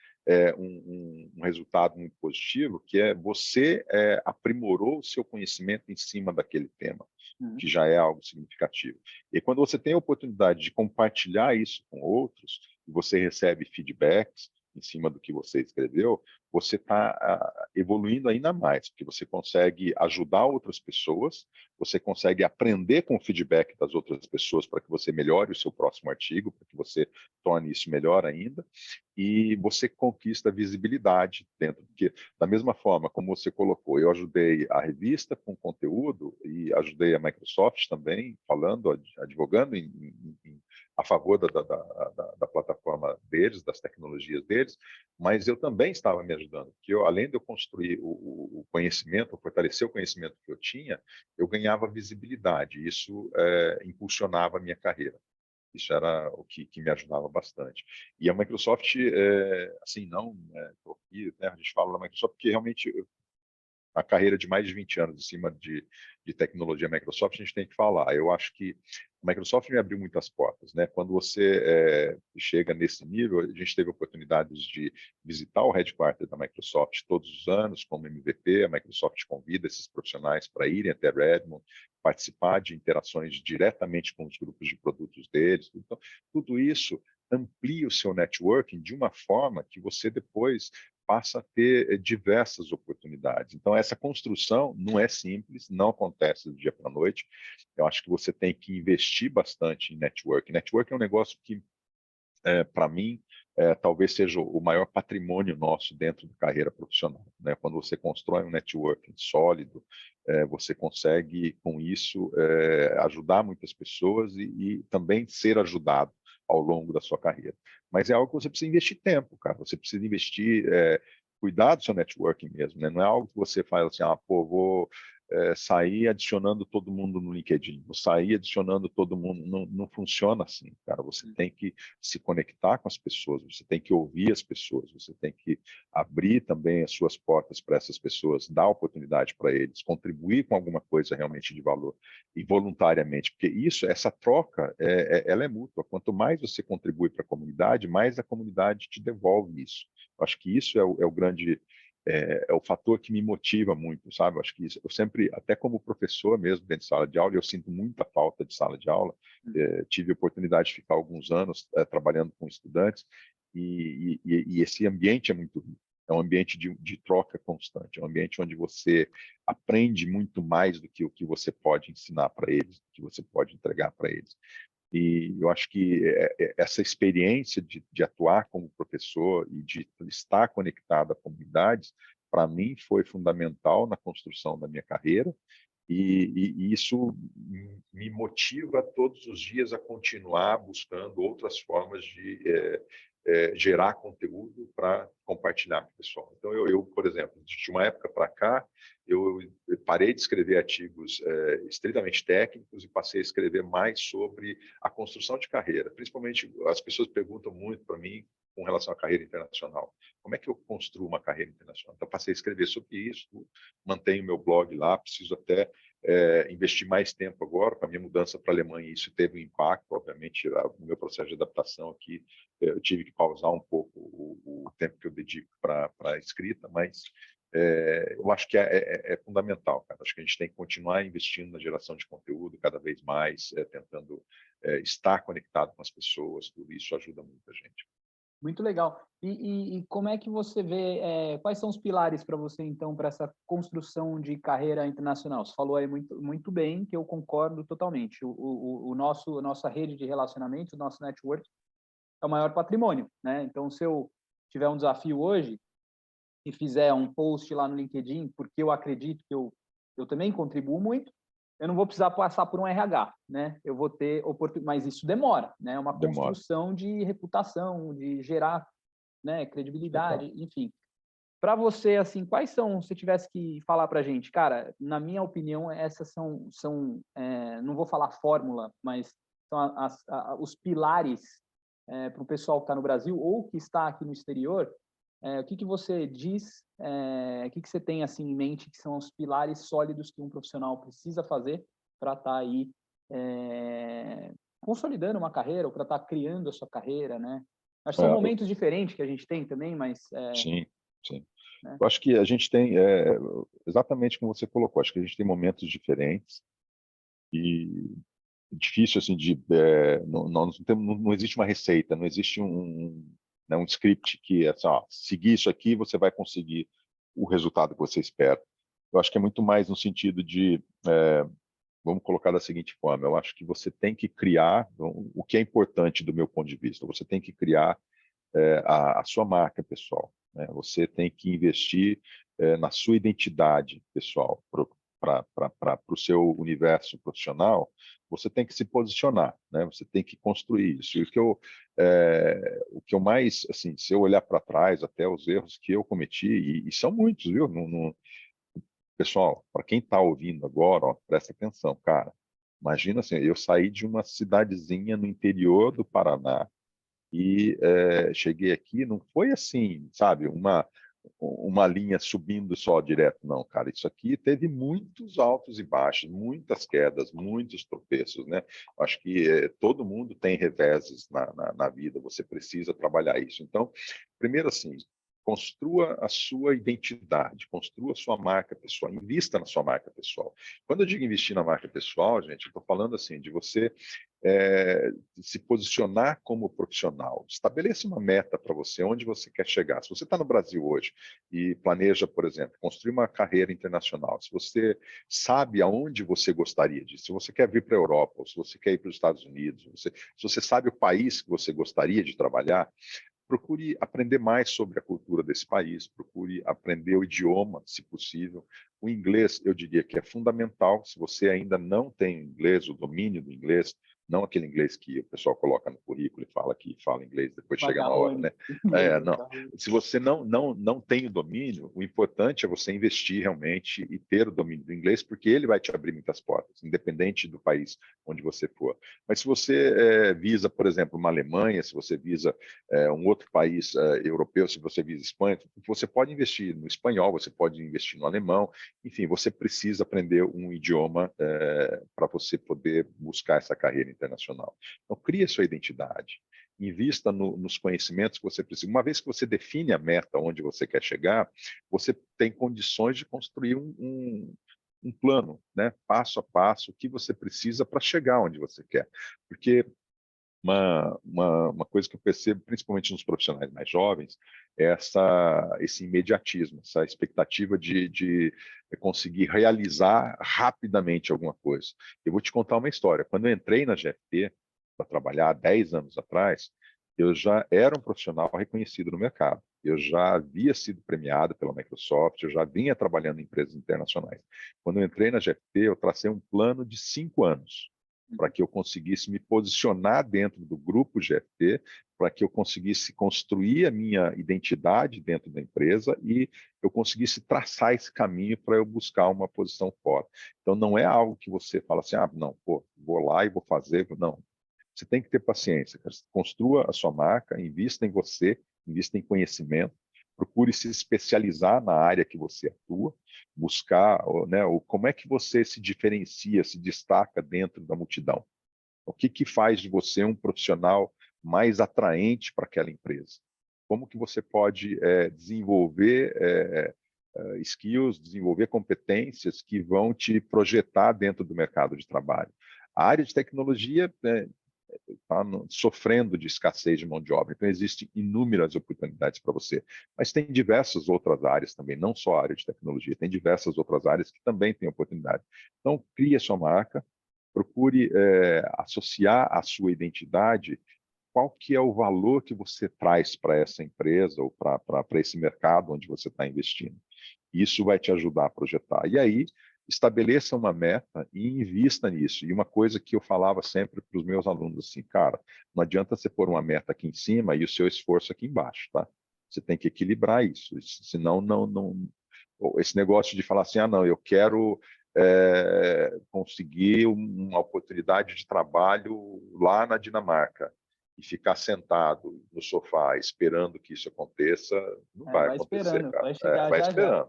um resultado muito positivo, que é você aprimorou o seu conhecimento em cima daquele tema, que já é algo significativo. E quando você tem a oportunidade de compartilhar isso com outros, e você recebe feedbacks em cima do que você escreveu, você está evoluindo ainda mais, porque você consegue ajudar outras pessoas, você consegue aprender com o feedback das outras pessoas para que você melhore o seu próximo artigo, para que você torne isso melhor ainda, e você conquista visibilidade dentro, porque da mesma forma como você colocou, eu ajudei a revista com conteúdo e ajudei a Microsoft também, falando, advogando em a favor da plataforma deles, das tecnologias deles, mas eu também estava me ajudando, porque além de eu construir o conhecimento, fortalecer o conhecimento que eu tinha, eu ganhava visibilidade, isso impulsionava a minha carreira. Isso era o que me ajudava bastante. E a Microsoft, assim, não, estou aqui, né, a gente fala da Microsoft porque realmente a carreira de mais de 20 anos em cima de tecnologia Microsoft, a gente tem que falar. Eu acho que a Microsoft me abriu muitas portas, né? Quando você chega nesse nível, a gente teve oportunidades de visitar o headquarter da Microsoft todos os anos, como MVP, a Microsoft convida esses profissionais para irem até Redmond, participar de interações diretamente com os grupos de produtos deles. Então, tudo isso amplia o seu networking de uma forma que você depois passa a ter diversas oportunidades. Então, essa construção não é simples, não acontece do dia para a noite. Eu acho que você tem que investir bastante em network. Network é um negócio que, para mim, talvez seja o maior patrimônio nosso dentro da carreira profissional, né? Quando você constrói um networking sólido, você consegue, com isso, ajudar muitas pessoas e também ser ajudado ao longo da sua carreira. Mas é algo que você precisa investir tempo, cara. Você precisa investir, cuidar do seu networking mesmo, né? Não é algo que você faz assim, pô, vou sair adicionando todo mundo no LinkedIn, vou sair adicionando todo mundo. Não, não funciona assim, cara. Você tem que se conectar com as pessoas, você tem que ouvir as pessoas, você tem que abrir também as suas portas para essas pessoas, dar oportunidade para eles, contribuir com alguma coisa realmente de valor e voluntariamente, porque essa troca, ela é mútua. Quanto mais você contribui para a comunidade, mais a comunidade te devolve isso. Eu acho que isso é o grande é o fator que me motiva muito, sabe? Eu acho que isso, eu sempre, até como professor mesmo dentro de sala de aula, eu sinto muita falta de sala de aula. Tive a oportunidade de ficar alguns anos trabalhando com estudantes e esse ambiente é muito rico. É um ambiente de troca constante, é um ambiente onde você aprende muito mais do que o que você pode ensinar para eles, do que você pode entregar para eles. E eu acho que essa experiência de atuar como professor e de estar conectado a comunidades, para mim, foi fundamental na construção da minha carreira. E isso me motiva todos os dias a continuar buscando outras formas de gerar conteúdo para compartilhar com o pessoal. Então, por exemplo, de uma época para cá, eu parei de escrever artigos estritamente técnicos e passei a escrever mais sobre a construção de carreira. Principalmente, as pessoas perguntam muito para mim com relação à carreira internacional. Como é que eu construo uma carreira internacional? Então, passei a escrever sobre isso, mantenho meu blog lá, preciso até investir mais tempo agora. Com a minha mudança para a Alemanha, isso teve um impacto, obviamente, no meu processo de adaptação aqui. Eu tive que pausar um pouco o tempo que eu dedico para a escrita, mas eu acho que é fundamental, cara. Acho que a gente tem que continuar investindo na geração de conteúdo cada vez mais, tentando estar conectado com as pessoas, tudo isso ajuda muita gente. Muito legal. E como é que você vê, quais são os pilares para você, então, para essa construção de carreira internacional? Você falou aí muito bem, que eu concordo totalmente. A nossa rede de relacionamento, o nosso network é o maior patrimônio, né? Então, se eu tiver um desafio hoje e fizer um post lá no LinkedIn, porque eu acredito que eu também contribuo muito, eu não vou precisar passar por um RH, né? Eu vou ter oportunidade, mas isso demora, né? É uma Demora. construção de reputação, de gerar, né, credibilidade, Exato. enfim. Para você, assim, quais são, se tivesse que falar para a gente, cara, na minha opinião, essas não vou falar fórmula, mas são os pilares para o pessoal que está no Brasil ou que está aqui no exterior. O que você diz, o que você tem assim em mente que são os pilares sólidos que um profissional precisa fazer para estar aí consolidando uma carreira ou para estar criando a sua carreira, né? Acho que são momentos diferentes que a gente tem também, mas Sim, sim. né? Eu acho que a gente tem, exatamente como você colocou, acho que a gente tem momentos diferentes e difícil, assim, não existe uma receita, não existe né, um script que é só, seguir isso aqui, você vai conseguir o resultado que você espera. Eu acho que é muito mais no sentido de, vamos colocar da seguinte forma, eu acho que você tem que criar, o que é importante do meu ponto de vista, você tem que criar a sua marca pessoal, né? Você tem que investir na sua identidade pessoal, para o seu universo profissional, você tem que se posicionar, né? Você tem que construir isso. E o que eu mais, assim, se eu olhar para trás, até os erros que eu cometi, e são muitos, viu? Pessoal, para quem está ouvindo agora, ó, presta atenção, cara. Imagina assim, eu saí de uma cidadezinha no interior do Paraná e cheguei aqui, não foi assim, sabe, uma linha subindo só direto, não, cara. Isso aqui teve muitos altos e baixos, muitas quedas, muitos tropeços, né? Acho que todo mundo tem reveses na vida, você precisa trabalhar isso. Então, primeiro assim, construa a sua identidade, construa a sua marca pessoal, invista na sua marca pessoal. Quando eu digo investir na marca pessoal, gente, eu estou falando assim, de você se posicionar como profissional. Estabeleça uma meta para você, onde você quer chegar. Se você está no Brasil hoje e planeja, por exemplo, construir uma carreira internacional, se você sabe aonde você gostaria de ir, se você quer vir para a Europa, ou se você quer ir para os Estados Unidos, se você sabe o país que você gostaria de trabalhar, procure aprender mais sobre a cultura desse país, procure aprender o idioma, se possível. O inglês, eu diria que é fundamental. Se você ainda não tem inglês, o domínio do inglês, não aquele inglês que o pessoal coloca no currículo e fala que fala inglês, depois chega na hora, né? Não. Se você não tem o domínio, o importante é você investir realmente e ter o domínio do inglês, porque ele vai te abrir muitas portas, independente do país onde você for. Mas se você visa, por exemplo, uma Alemanha, se você visa um outro país europeu, se você visa Espanha, você pode investir no espanhol, você pode investir no alemão, enfim, você precisa aprender um idioma para você poder buscar essa carreira internacional. Então, crie a sua identidade, invista nos conhecimentos que você precisa. Uma vez que você define a meta onde você quer chegar, você tem condições de construir um plano, né, passo a passo, o que você precisa para chegar onde você quer. Porque uma coisa que eu percebo, principalmente nos profissionais mais jovens, é esse imediatismo, essa expectativa de conseguir realizar rapidamente alguma coisa. Eu vou te contar uma história. Quando eu entrei na GFT para trabalhar há 10 anos atrás, eu já era um profissional reconhecido no mercado. Eu já havia sido premiado pela Microsoft, eu já vinha trabalhando em empresas internacionais. Quando eu entrei na GFT, eu tracei um plano de 5 anos para que eu conseguisse me posicionar dentro do grupo GFT, para que eu conseguisse construir a minha identidade dentro da empresa e eu conseguisse traçar esse caminho para eu buscar uma posição forte. Então, não é algo que você fala assim, não, pô, vou lá e vou fazer. Não, você tem que ter paciência. Construa a sua marca, invista em você, invista em conhecimento, procure se especializar na área que você atua, buscar, né, como é que você se diferencia, se destaca dentro da multidão. O que faz de você um profissional mais atraente para aquela empresa? Como que você pode desenvolver skills, desenvolver competências que vão te projetar dentro do mercado de trabalho? A área de tecnologia está sofrendo de escassez de mão de obra. Então, existem inúmeras oportunidades para você. Mas tem diversas outras áreas também, não só a área de tecnologia, tem diversas outras áreas que também têm oportunidade. Então, crie a sua marca, procure associar a sua identidade qual que é o valor que você traz para essa empresa ou para esse mercado onde você está investindo. Isso vai te ajudar a projetar. E aí, estabeleça uma meta e invista nisso. E uma coisa que eu falava sempre para os meus alunos, assim, cara, não adianta você pôr uma meta aqui em cima e o seu esforço aqui embaixo, tá? Você tem que equilibrar isso, senão esse negócio de falar assim, não, eu quero conseguir uma oportunidade de trabalho lá na Dinamarca e ficar sentado no sofá esperando que isso aconteça, não vai vai acontecer, esperando, cara. vai chegar Vai já já. esperando.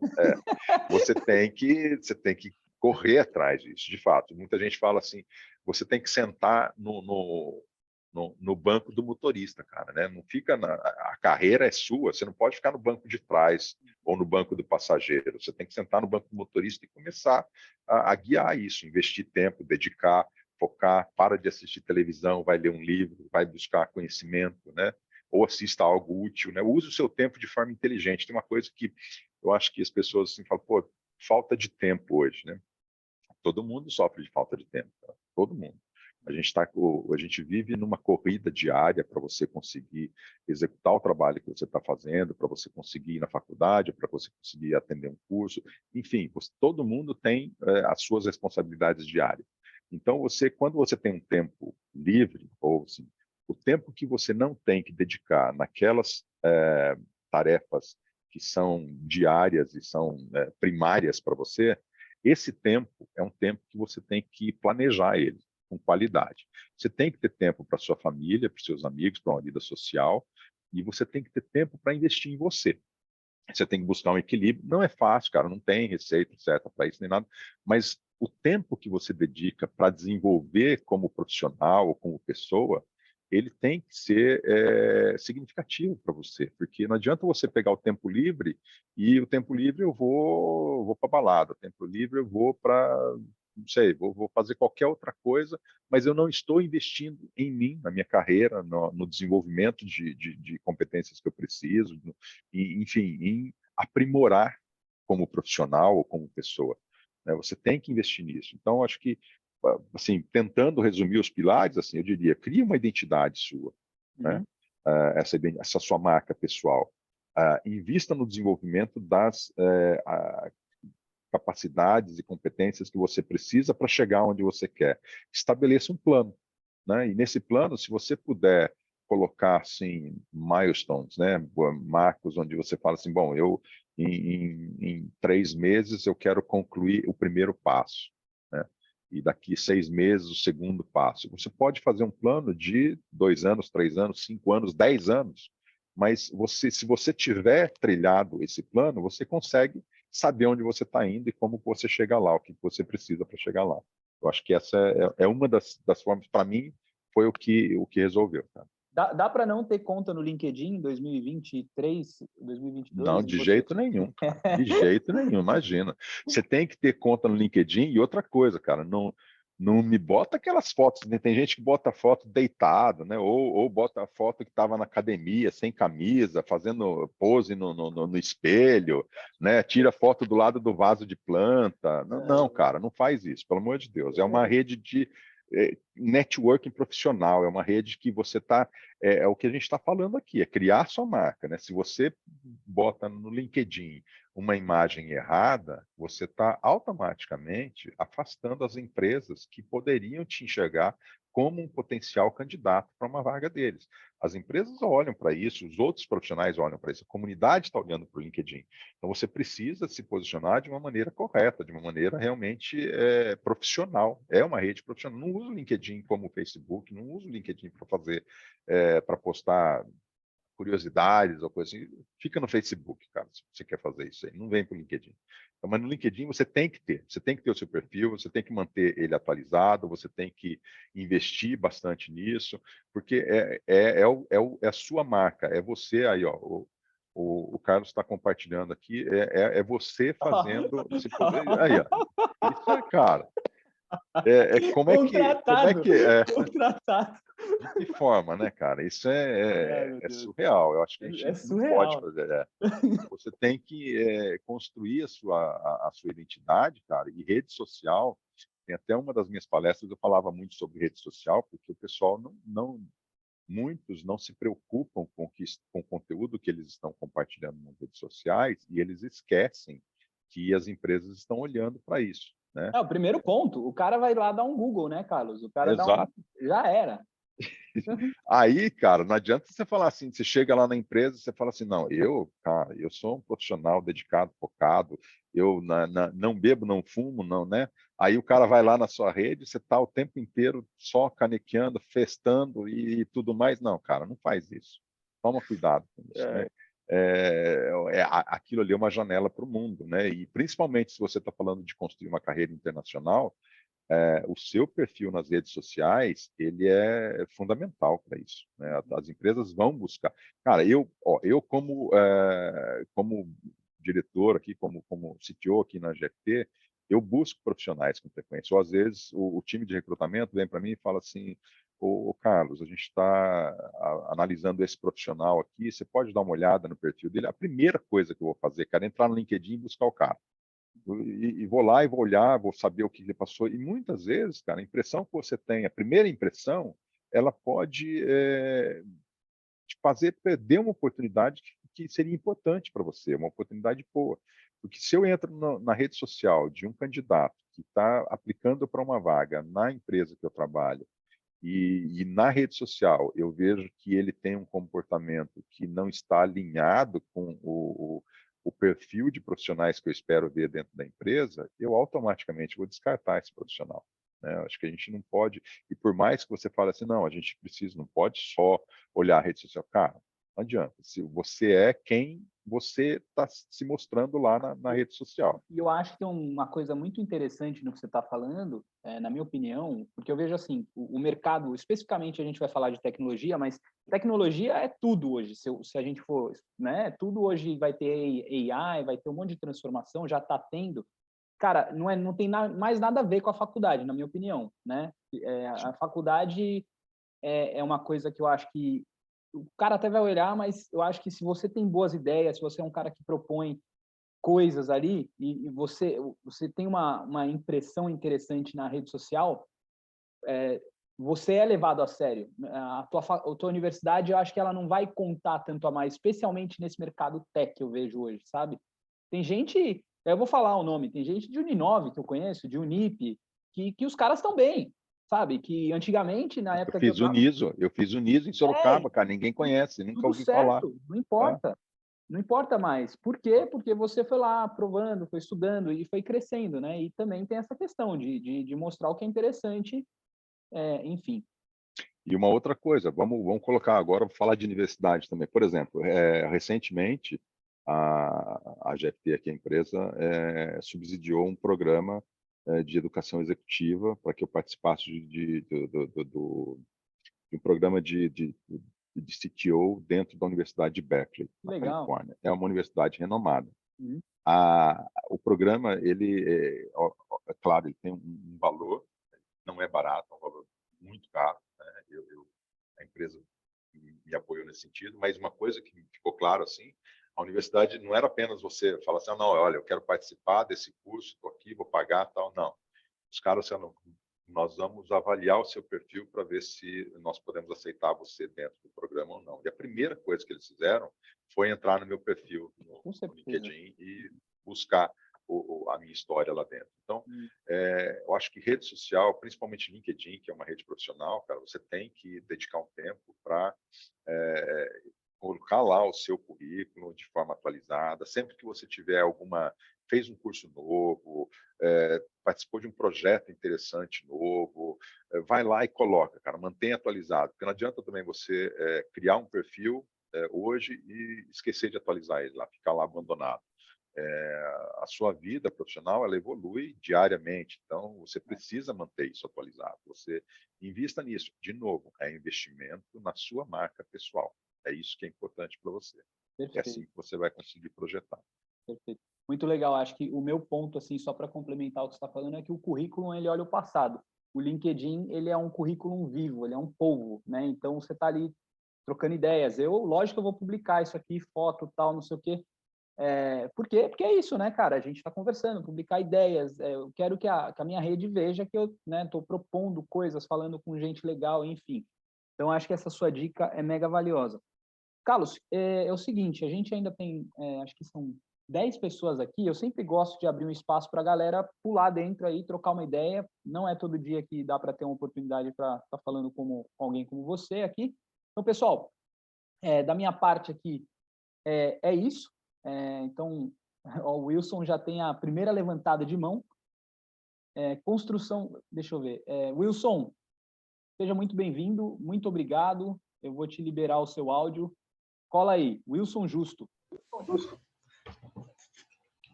Você tem que correr atrás disso, de fato. Muita gente fala assim, você tem que sentar no banco do motorista, cara, né? Não fica a carreira é sua, você não pode ficar no banco de trás ou no banco do passageiro. Você tem que sentar no banco do motorista e começar a guiar isso, investir tempo, dedicar, focar, para de assistir televisão, vai ler um livro, vai buscar conhecimento, né? Ou assista algo útil, né? Use o seu tempo de forma inteligente. Tem uma coisa que eu acho que as pessoas assim falam, pô, falta de tempo hoje, né? Todo mundo sofre de falta de tempo, tá? Todo mundo. A gente vive numa corrida diária para você conseguir executar o trabalho que você está fazendo, para você conseguir ir na faculdade, para você conseguir atender um curso. Enfim, todo mundo tem as suas responsabilidades diárias. Então, quando você tem um tempo livre, ou assim, o tempo que você não tem que dedicar naquelas tarefas que são diárias e são primárias para você, esse tempo é um tempo que você tem que planejar ele com qualidade. Você tem que ter tempo para sua família, para os seus amigos, para uma vida social, e você tem que ter tempo para investir em você. Você tem que buscar um equilíbrio. Não é fácil, cara, não tem receita certa para isso nem nada, mas o tempo que você dedica para desenvolver como profissional ou como pessoa, ele tem que ser significativo para você, porque não adianta você pegar o tempo livre e o tempo livre eu vou para balada, o tempo livre eu vou para, não sei, vou fazer qualquer outra coisa, mas eu não estou investindo em mim, na minha carreira, no desenvolvimento de competências que eu preciso, enfim, em aprimorar como profissional ou como pessoa. Né? Você tem que investir nisso. Então, acho que, assim, tentando resumir os pilares, assim, eu diria, cria uma identidade sua, né? Essa sua marca pessoal. Invista no desenvolvimento das capacidades e competências que você precisa para chegar onde você quer. Estabeleça um plano, né? E nesse plano, se você puder colocar assim milestones, né, marcos onde você fala assim, bom, eu em 3 meses eu quero concluir o primeiro passo, né? E daqui 6 meses o segundo passo. Você pode fazer um plano de 2 anos, 3 anos, 5 anos, 10 anos, mas se você tiver trilhado esse plano, você consegue saber onde você está indo e como você chega lá, o que você precisa para chegar lá. Eu acho que essa é uma das formas, para mim, foi o que resolveu. Tá? Dá para não ter conta no LinkedIn em 2023, 2022? Não, de jeito nenhum, cara. De jeito nenhum, imagina. Você tem que ter conta no LinkedIn e outra coisa, cara, não me bota aquelas fotos, né? Tem gente que bota foto deitado, né? Ou bota a foto que estava na academia, sem camisa, fazendo pose no espelho, né? Tira foto do lado do vaso de planta. Não, não, cara, não faz isso, pelo amor de Deus. É uma rede de networking profissional, é uma rede que você está. É o que a gente está falando aqui, é criar sua marca, né? Se você bota no LinkedIn uma imagem errada, você está automaticamente afastando as empresas que poderiam te enxergar como um potencial candidato para uma vaga deles. As empresas olham para isso, os outros profissionais olham para isso, a comunidade está olhando para o LinkedIn. Então, você precisa se posicionar de uma maneira correta, de uma maneira realmente profissional. É uma rede profissional. Não uso o LinkedIn como o Facebook, não uso o LinkedIn para fazer, para postar curiosidades ou coisa assim, fica no Facebook, cara, se você quer fazer isso aí, não vem para o LinkedIn. Então, mas no LinkedIn você tem que ter o seu perfil, você tem que manter ele atualizado, você tem que investir bastante nisso, porque é a sua marca, é você aí, ó, o Carlos está compartilhando aqui, é você fazendo, aí, ó, isso é, cara, como é Contratado, que contratado. de que forma, né, cara? Isso Ai, é, meu é Deus. surreal. Eu acho que a É gente não pode surreal. fazer. Você tem que construir a sua identidade, cara. E rede social, tem até uma das minhas palestras, eu falava muito sobre rede social, porque o pessoal muitos não se preocupam com o conteúdo que eles estão compartilhando nas redes sociais e eles esquecem que as empresas estão olhando para isso, né? É o primeiro ponto. O cara vai lá dar um Google, né, Carlos? O cara dá um. Exato. Já era. Aí, cara, não adianta você falar assim, você chega lá na empresa, você fala assim, não, cara, eu sou um profissional dedicado, focado, eu não bebo, não fumo, não, né? Aí o cara vai lá na sua rede, você tá o tempo inteiro só canequeando, festando e tudo mais. Não, cara, não faz isso. Toma cuidado com isso, né? É, Aquilo ali é uma janela para o mundo, né? E principalmente se você está falando de construir uma carreira internacional, o seu perfil nas redes sociais ele é fundamental para isso, né? As empresas vão buscar. Cara, eu como diretor aqui, como CTO aqui na GFT, eu busco profissionais com frequência. Ou às vezes o time de recrutamento vem para mim e fala assim: ô Carlos, a gente está analisando esse profissional aqui, você pode dar uma olhada no perfil dele? A primeira coisa que eu vou fazer, cara, é entrar no LinkedIn e buscar o cara. e vou lá e vou olhar, vou saber o que ele passou. E muitas vezes, cara, a impressão que você tem, a primeira impressão, ela pode te fazer perder uma oportunidade que seria importante para você, uma oportunidade boa. Porque se eu entro na rede social de um candidato que está aplicando para uma vaga na empresa que eu trabalho, e na rede social eu vejo que ele tem um comportamento que não está alinhado com o perfil de profissionais que eu espero ver dentro da empresa, eu automaticamente vou descartar esse profissional. Né? Acho que a gente não pode, e por mais que você fale assim, não, a gente precisa, não pode só olhar a rede social. Cara, não adianta. Se você é quem você está se mostrando lá na rede social. E eu acho que tem uma coisa muito interessante no que você está falando, na minha opinião, porque eu vejo assim, o mercado, especificamente a gente vai falar de tecnologia, mas tecnologia é tudo hoje, se a gente for, né? Tudo hoje vai ter AI, vai ter um monte de transformação, já está tendo. Cara, não tem mais nada a ver com a faculdade, na minha opinião, né? A faculdade é uma coisa que eu acho que o cara até vai olhar, mas eu acho que se você tem boas ideias, se você é um cara que propõe coisas ali e você tem uma impressão interessante na rede social, você é levado a sério. A tua universidade, eu acho que ela não vai contar tanto a mais, especialmente nesse mercado tech que eu vejo hoje, sabe? Tem gente, eu vou falar o nome, tem gente de Uninove que eu conheço, de Unip, que os caras estão bem, sabe? Que antigamente, na época que eu estava... Eu fiz o NISO em Sorocaba, cara, ninguém conhece, nunca Tudo ouvi falar. certo, não Tá? importa. Não importa mais. Por quê? Porque você foi lá provando, foi estudando e foi crescendo, né? E também tem essa questão de mostrar o que é interessante, enfim. E uma outra coisa, vamos colocar agora, vou falar de universidade também. Por exemplo, recentemente, a GFT, aqui a empresa, subsidiou um programa de educação executiva para que eu participasse de um programa de CTO dentro da Universidade de Berkeley, na Legal. Califórnia. É uma universidade renomada. Uhum. O programa, é claro, ele tem um valor, não é barato, é um valor muito caro. Né? A empresa me apoiou nesse sentido, mas uma coisa que ficou claro assim, a universidade não era apenas você falar assim, não, olha, eu quero participar desse curso, estou aqui, vou pagar, tal, não. Os caras disseram, nós vamos avaliar o seu perfil para ver se nós podemos aceitar você dentro do programa ou não. E a primeira coisa que eles fizeram foi entrar no meu perfil no LinkedIn e buscar a minha história lá dentro. Então, eu acho que rede social, principalmente LinkedIn, que é uma rede profissional, cara, você tem que dedicar um tempo para colocar lá o seu currículo de forma atualizada. Sempre que você tiver fez um curso novo, participou de um projeto interessante novo, vai lá e coloca, cara, mantenha atualizado, porque não adianta também você criar um perfil hoje e esquecer de atualizar ele lá, ficar lá abandonado. A sua vida profissional, ela evolui diariamente, então você precisa manter isso atualizado. Você invista nisso. De novo, é investimento na sua marca pessoal. É isso que é importante para você. Perfeito. É assim que você vai conseguir projetar. Perfeito. Muito legal. Acho que o meu ponto, assim, só para complementar o que você está falando, é que o currículo, ele olha o passado. O LinkedIn, ele é um currículo vivo, ele é um polvo, né? Então, você está ali trocando ideias. Lógico que eu vou publicar isso aqui, foto, tal, não sei o quê. Por quê? Porque é isso, né, cara? A gente está conversando, publicar ideias. Eu quero que a minha rede veja que eu estou propondo coisas, falando com gente legal, enfim. Então, acho que essa sua dica é mega valiosa. Carlos, é o seguinte, a gente ainda tem, acho que são 10 pessoas aqui, eu sempre gosto de abrir um espaço para a galera pular dentro aí, trocar uma ideia. Não é todo dia que dá para ter uma oportunidade para estar falando com alguém como você aqui. Então, pessoal, da minha parte aqui, é isso. Então, o Wilson já tem a primeira levantada de mão. Construção, deixa eu ver. Wilson, seja muito bem-vindo, muito obrigado. Eu vou te liberar o seu áudio. Cola aí, Wilson Justo.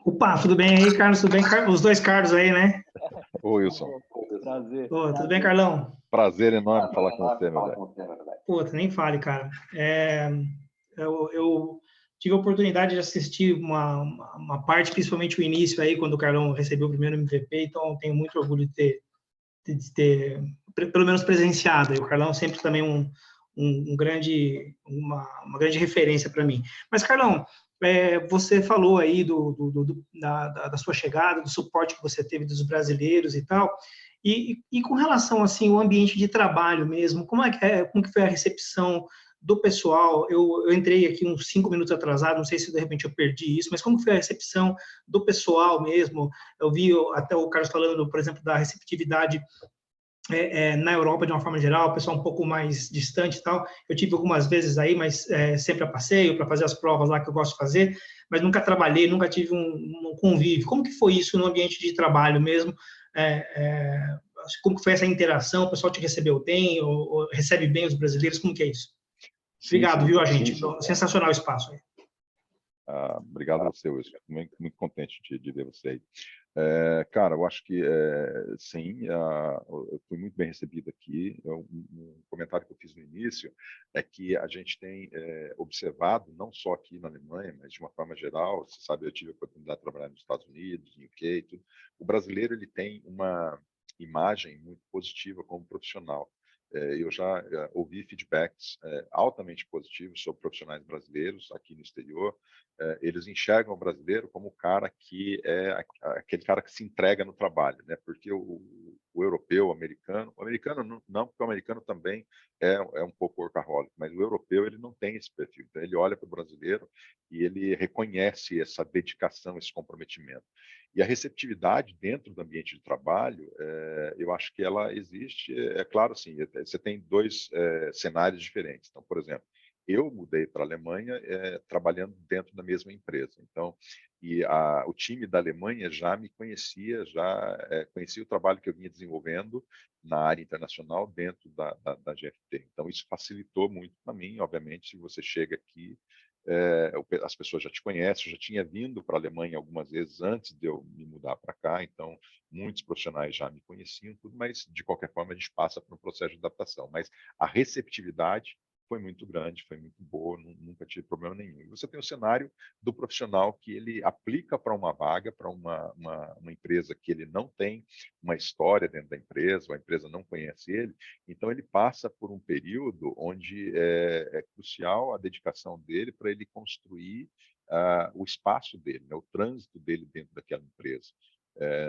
Opa, tudo bem aí, Carlos? Tudo bem? Os dois Carlos aí, né? Ô, Wilson. Prazer. Tudo bem, Carlão? Prazer enorme falar com você, meu velho. Puta, nem fale, cara. Eu tive a oportunidade de assistir uma parte, principalmente o início aí, quando o Carlão recebeu o primeiro MVP, então tenho muito orgulho de ter pelo menos presenciado. E o Carlão sempre também uma grande referência para mim. Mas, Carlão, Você falou aí da sua chegada, do suporte que você teve dos brasileiros e tal, e com relação assim ao ambiente de trabalho mesmo, como que foi a recepção do pessoal? Eu entrei aqui uns 5 minutos atrasado, não sei se de repente eu perdi isso, mas como que foi a recepção do pessoal mesmo? Eu vi até o Carlos falando, por exemplo, da receptividade na Europa, de uma forma geral, o pessoal um pouco mais distante e tal. Eu tive algumas vezes aí, mas sempre a passeio, para fazer as provas lá que eu gosto de fazer, mas nunca trabalhei, nunca tive um convívio. Como que foi isso no ambiente de trabalho mesmo? Como que foi essa interação? O pessoal te recebeu bem, ou recebe bem os brasileiros? Como que é isso? Sim, Obrigado, sim, viu, sim, gente? sim. Sensacional o espaço aí. Obrigado a você, Wilson. Fico muito contente de ver você aí. Cara, eu acho que sim, eu fui muito bem recebido aqui. Um comentário que eu fiz no início é que a gente tem observado, não só aqui na Alemanha, mas de uma forma geral, você sabe, eu tive a oportunidade de trabalhar nos Estados Unidos, no UK, tudo. O brasileiro ele tem uma imagem muito positiva como profissional. Eu já ouvi feedbacks altamente positivos sobre profissionais brasileiros aqui no exterior. Eles enxergam o brasileiro como o cara que é aquele cara que se entrega no trabalho, né? Porque o europeu, o americano não, porque o americano também é um pouco workaholic, mas o europeu ele não tem esse perfil. Então ele olha para o brasileiro e ele reconhece essa dedicação, esse comprometimento. E a receptividade dentro do ambiente de trabalho, eu acho que ela existe. É claro, assim, você tem dois cenários diferentes. Então, por exemplo, eu mudei para a Alemanha trabalhando dentro da mesma empresa. Então, o time da Alemanha já me conhecia, conhecia o trabalho que eu vinha desenvolvendo na área internacional dentro da GFT. Então, isso facilitou muito para mim. Obviamente, se você chega aqui, as pessoas já te conhecem. Eu já tinha vindo para a Alemanha algumas vezes antes de eu me mudar para cá, então muitos profissionais já me conheciam, tudo, mas de qualquer forma a gente passa por um processo de adaptação. Mas a receptividade foi muito grande, foi muito boa, nunca tive problema nenhum. E você tem o cenário do profissional que ele aplica para uma vaga, para uma empresa que ele não tem uma história dentro da empresa, ou a empresa não conhece ele, então ele passa por um período onde é crucial a dedicação dele para ele construir o espaço dele, né, o trânsito dele dentro daquela empresa.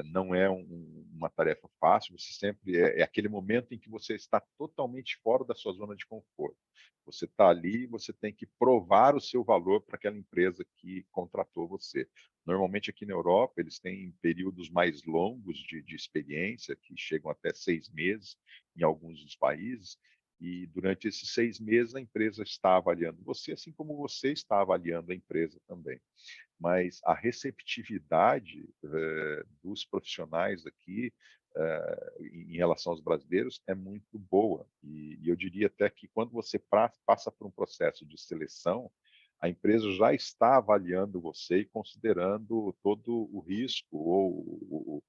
Não é uma tarefa fácil, você sempre é aquele momento em que você está totalmente fora da sua zona de conforto. Você está ali, você tem que provar o seu valor para aquela empresa que contratou você. Normalmente aqui na Europa eles têm períodos mais longos de experiência, que chegam até 6 meses em alguns dos países, e durante esses 6 meses a empresa está avaliando você, assim como você está avaliando a empresa também. Mas a receptividade dos profissionais aqui em relação aos brasileiros é muito boa. E eu diria até que quando você passa por um processo de seleção, a empresa já está avaliando você e considerando todo o risco ou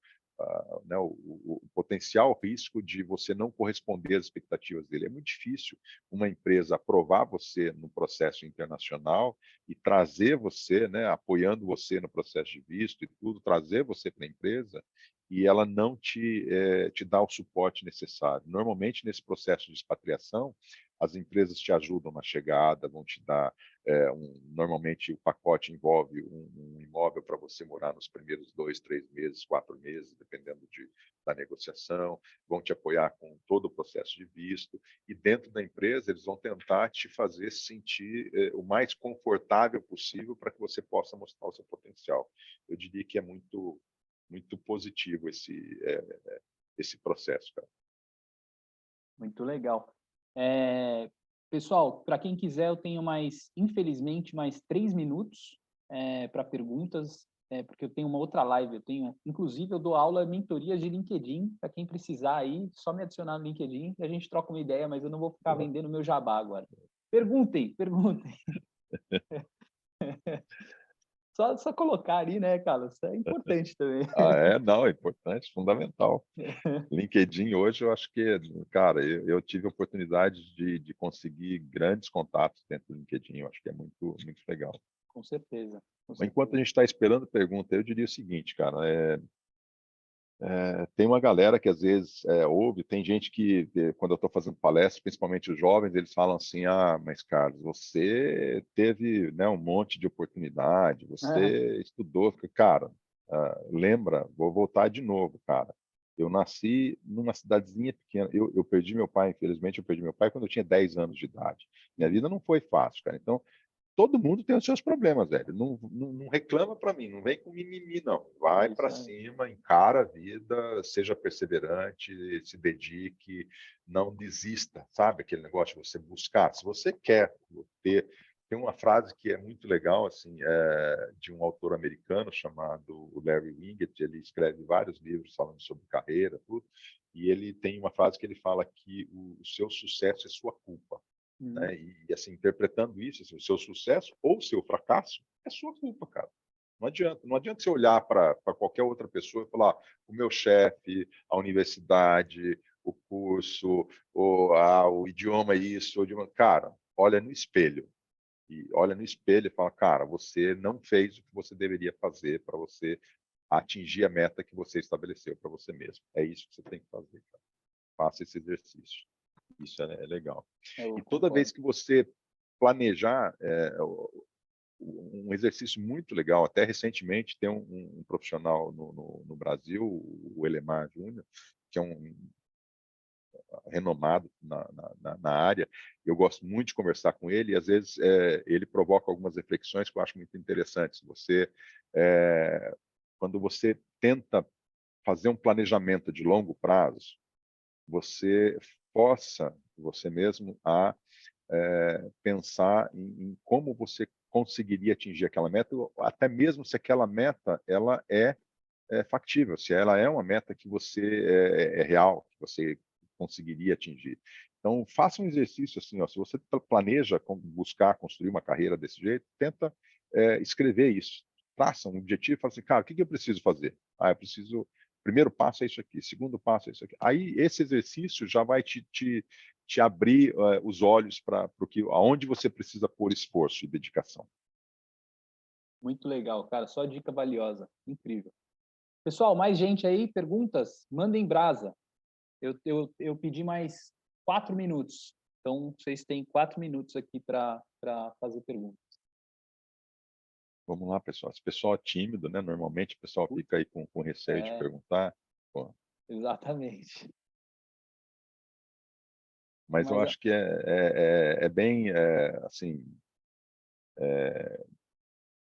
né, o potencial risco de você não corresponder às expectativas dele. É muito difícil uma empresa aprovar você no processo internacional e trazer você, né, apoiando você no processo de visto e tudo, trazer você para a empresa e ela não te dá o suporte necessário. Normalmente, nesse processo de expatriação, as empresas te ajudam na chegada, vão te dar, normalmente o pacote envolve um imóvel para você morar nos primeiros 2, 3 meses, 4 meses, dependendo da negociação, vão te apoiar com todo o processo de visto, e dentro da empresa eles vão tentar te fazer se sentir o mais confortável possível para que você possa mostrar o seu potencial. Eu diria que é muito positivo esse processo, cara. Muito legal. Pessoal, para quem quiser, eu tenho infelizmente, mais 3 minutos para perguntas, porque eu tenho uma outra live. Inclusive, eu dou aula, mentoria de LinkedIn, para quem precisar aí, só me adicionar no LinkedIn e a gente troca uma ideia, mas eu não vou ficar vendendo meu jabá agora. Perguntem. Só colocar ali, né, Carlos? Isso é importante também. Não, é importante, fundamental. LinkedIn hoje, eu acho que, cara, eu tive a oportunidade de conseguir grandes contatos dentro do LinkedIn, eu acho que é muito, muito legal. Com certeza. Enquanto a gente está esperando a pergunta, eu diria o seguinte, cara, Tem uma galera que às vezes ouve, tem gente que, quando eu estou fazendo palestra, principalmente os jovens, eles falam assim, mas Carlos, você teve, né, um monte de oportunidade, você estudou, cara, lembra, vou voltar de novo, cara. Eu nasci numa cidadezinha pequena, eu perdi meu pai, infelizmente eu perdi meu pai quando eu tinha 10 anos de idade. Minha vida não foi fácil, cara, então todo mundo tem os seus problemas, velho. Não reclama para mim, não vem com mimimi, não. Vai para cima, encara a vida, seja perseverante, se dedique, não desista, sabe? Aquele negócio de você buscar. Se você quer ter... Tem uma frase que é muito legal, assim, de um autor americano chamado Larry Winget. Ele escreve vários livros falando sobre carreira, tudo, e ele tem uma frase que ele fala que o seu sucesso é sua culpa. Né? E assim, interpretando isso, assim, o seu sucesso ou o seu fracasso é sua culpa, cara. Não adianta você olhar para qualquer outra pessoa e falar, o meu chefe, a universidade, o curso, o idioma é isso, o idioma... Cara, olha no espelho. E olha no espelho e fala, cara, você não fez o que você deveria fazer para você atingir a meta que você estabeleceu para você mesmo. É isso que você tem que fazer, cara. Faça esse exercício. Isso é legal. E toda vez que você planejar, um exercício muito legal, até recentemente tem um profissional no Brasil, o Elemar Júnior, que é um renomado na área. Eu gosto muito de conversar com ele e, às vezes, ele provoca algumas reflexões que eu acho muito interessantes. Quando você tenta fazer um planejamento de longo prazo, você força você mesmo a pensar em como você conseguiria atingir aquela meta, até mesmo se aquela meta ela é factível, se ela é uma meta que você é real, que você conseguiria atingir. Então, faça um exercício assim, ó, se você planeja buscar construir uma carreira desse jeito, tenta escrever isso. Traça um objetivo e fala assim, cara, o que eu preciso fazer? Eu preciso... Primeiro passo é isso aqui, segundo passo é isso aqui. Aí, esse exercício já vai te abrir os olhos para aonde você precisa pôr esforço e dedicação. Muito legal, cara. Só dica valiosa. Incrível. Pessoal, mais gente aí? Perguntas? Mandem brasa. Eu pedi mais 4 minutos. Então, vocês têm 4 minutos aqui para fazer perguntas. Vamos lá, pessoal. Esse pessoal é tímido, né? Normalmente o pessoal fica aí com receio de perguntar. Pô. Exatamente. Mas eu acho que é bem, assim,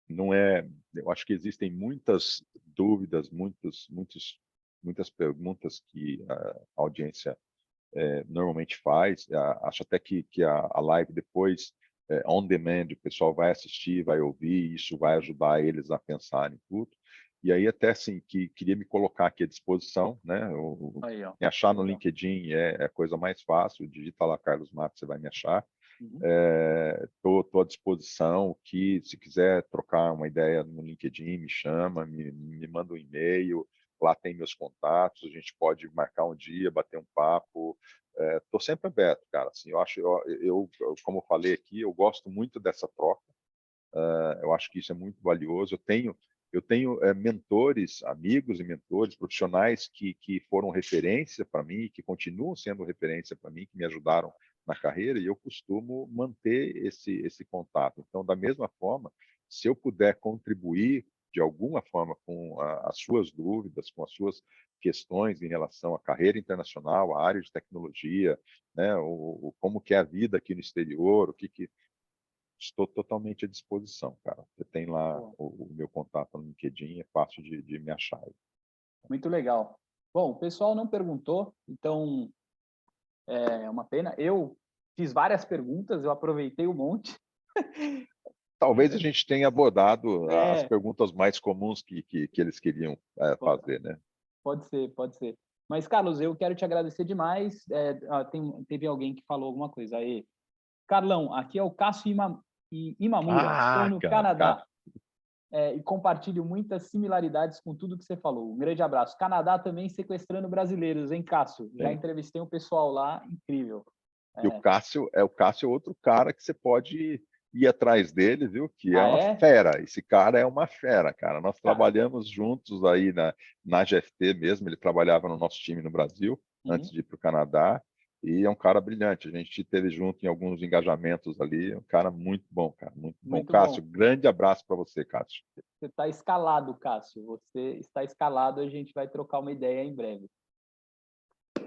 não é... Eu acho que existem muitas dúvidas, muitas perguntas que a audiência normalmente faz. Acho até que a live depois, on demand, o pessoal vai assistir, vai ouvir, isso vai ajudar eles a pensar em tudo. E aí até assim, que queria me colocar aqui à disposição, né? Aí, ó. Me achar no LinkedIn é a coisa mais fácil, digita lá Carlos Matos, você vai me achar. Estou à disposição, que se quiser trocar uma ideia no LinkedIn, me chama, me manda um e-mail, lá tem meus contatos, a gente pode marcar um dia, bater um papo. Estou sempre aberto, cara. Assim, como eu falei aqui, eu gosto muito dessa troca. Eu acho que isso é muito valioso. Eu tenho mentores, amigos e mentores profissionais que foram referência para mim, que continuam sendo referência para mim, que me ajudaram na carreira, e eu costumo manter esse contato. Então, da mesma forma, se eu puder contribuir de alguma forma com as suas dúvidas, com as suas questões em relação à carreira internacional, à área de tecnologia, né, como que é a vida aqui no exterior, estou totalmente à disposição, cara. Você tem lá o meu contato no LinkedIn, é fácil de me achar. Muito legal. Bom, o pessoal não perguntou, então é uma pena. Eu fiz várias perguntas, eu aproveitei um monte. Talvez a gente tenha abordado as perguntas mais comuns que eles queriam fazer, né? Pode ser, pode ser. Mas, Carlos, eu quero te agradecer demais. Teve alguém que falou alguma coisa aí. Carlão, aqui é o Cássio Imamura, estou no Canadá. E compartilho muitas similaridades com tudo que você falou. Um grande abraço. Canadá também sequestrando brasileiros, hein, Cássio? Já entrevistei um pessoal lá, incrível. E o Cássio é outro cara que você pode ir atrás dele, viu? Que é Ah, uma é? fera. Esse cara é uma fera, cara. Nós Cara, trabalhamos juntos aí na GFT mesmo. Ele trabalhava no nosso time no Brasil, antes de ir para o Canadá. E é um cara brilhante. A gente esteve junto em alguns engajamentos ali. Um cara muito bom, cara. Muito bom. muito bom. Cássio, grande abraço para você, Cássio. Você está escalado, Cássio. Você está escalado, a gente vai trocar uma ideia em breve.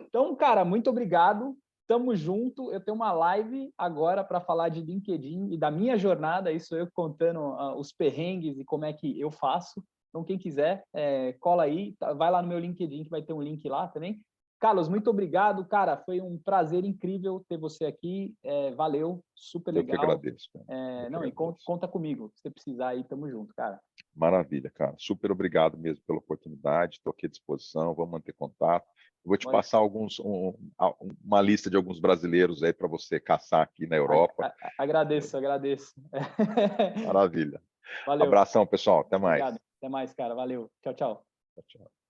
Então, cara, muito obrigado. Tamo junto. Eu tenho uma live agora para falar de LinkedIn e da minha jornada. Isso eu contando os perrengues e como é que eu faço. Então, quem quiser, cola aí. Vai lá no meu LinkedIn, que vai ter um link lá também. Carlos, muito obrigado. Cara, foi um prazer incrível ter você aqui. Valeu, super legal. Eu que agradeço. Não, e conta comigo. Se você precisar aí, tamo junto, cara. Maravilha, cara. Super obrigado mesmo pela oportunidade. Estou aqui à disposição. Vamos manter contato. Vou te passar uma lista de alguns brasileiros aí para você caçar aqui na Europa. Agradeço. Maravilha. Valeu. Abração, pessoal. Até mais. Obrigado. Até mais, cara. Valeu. Tchau, tchau. Tchau, tchau.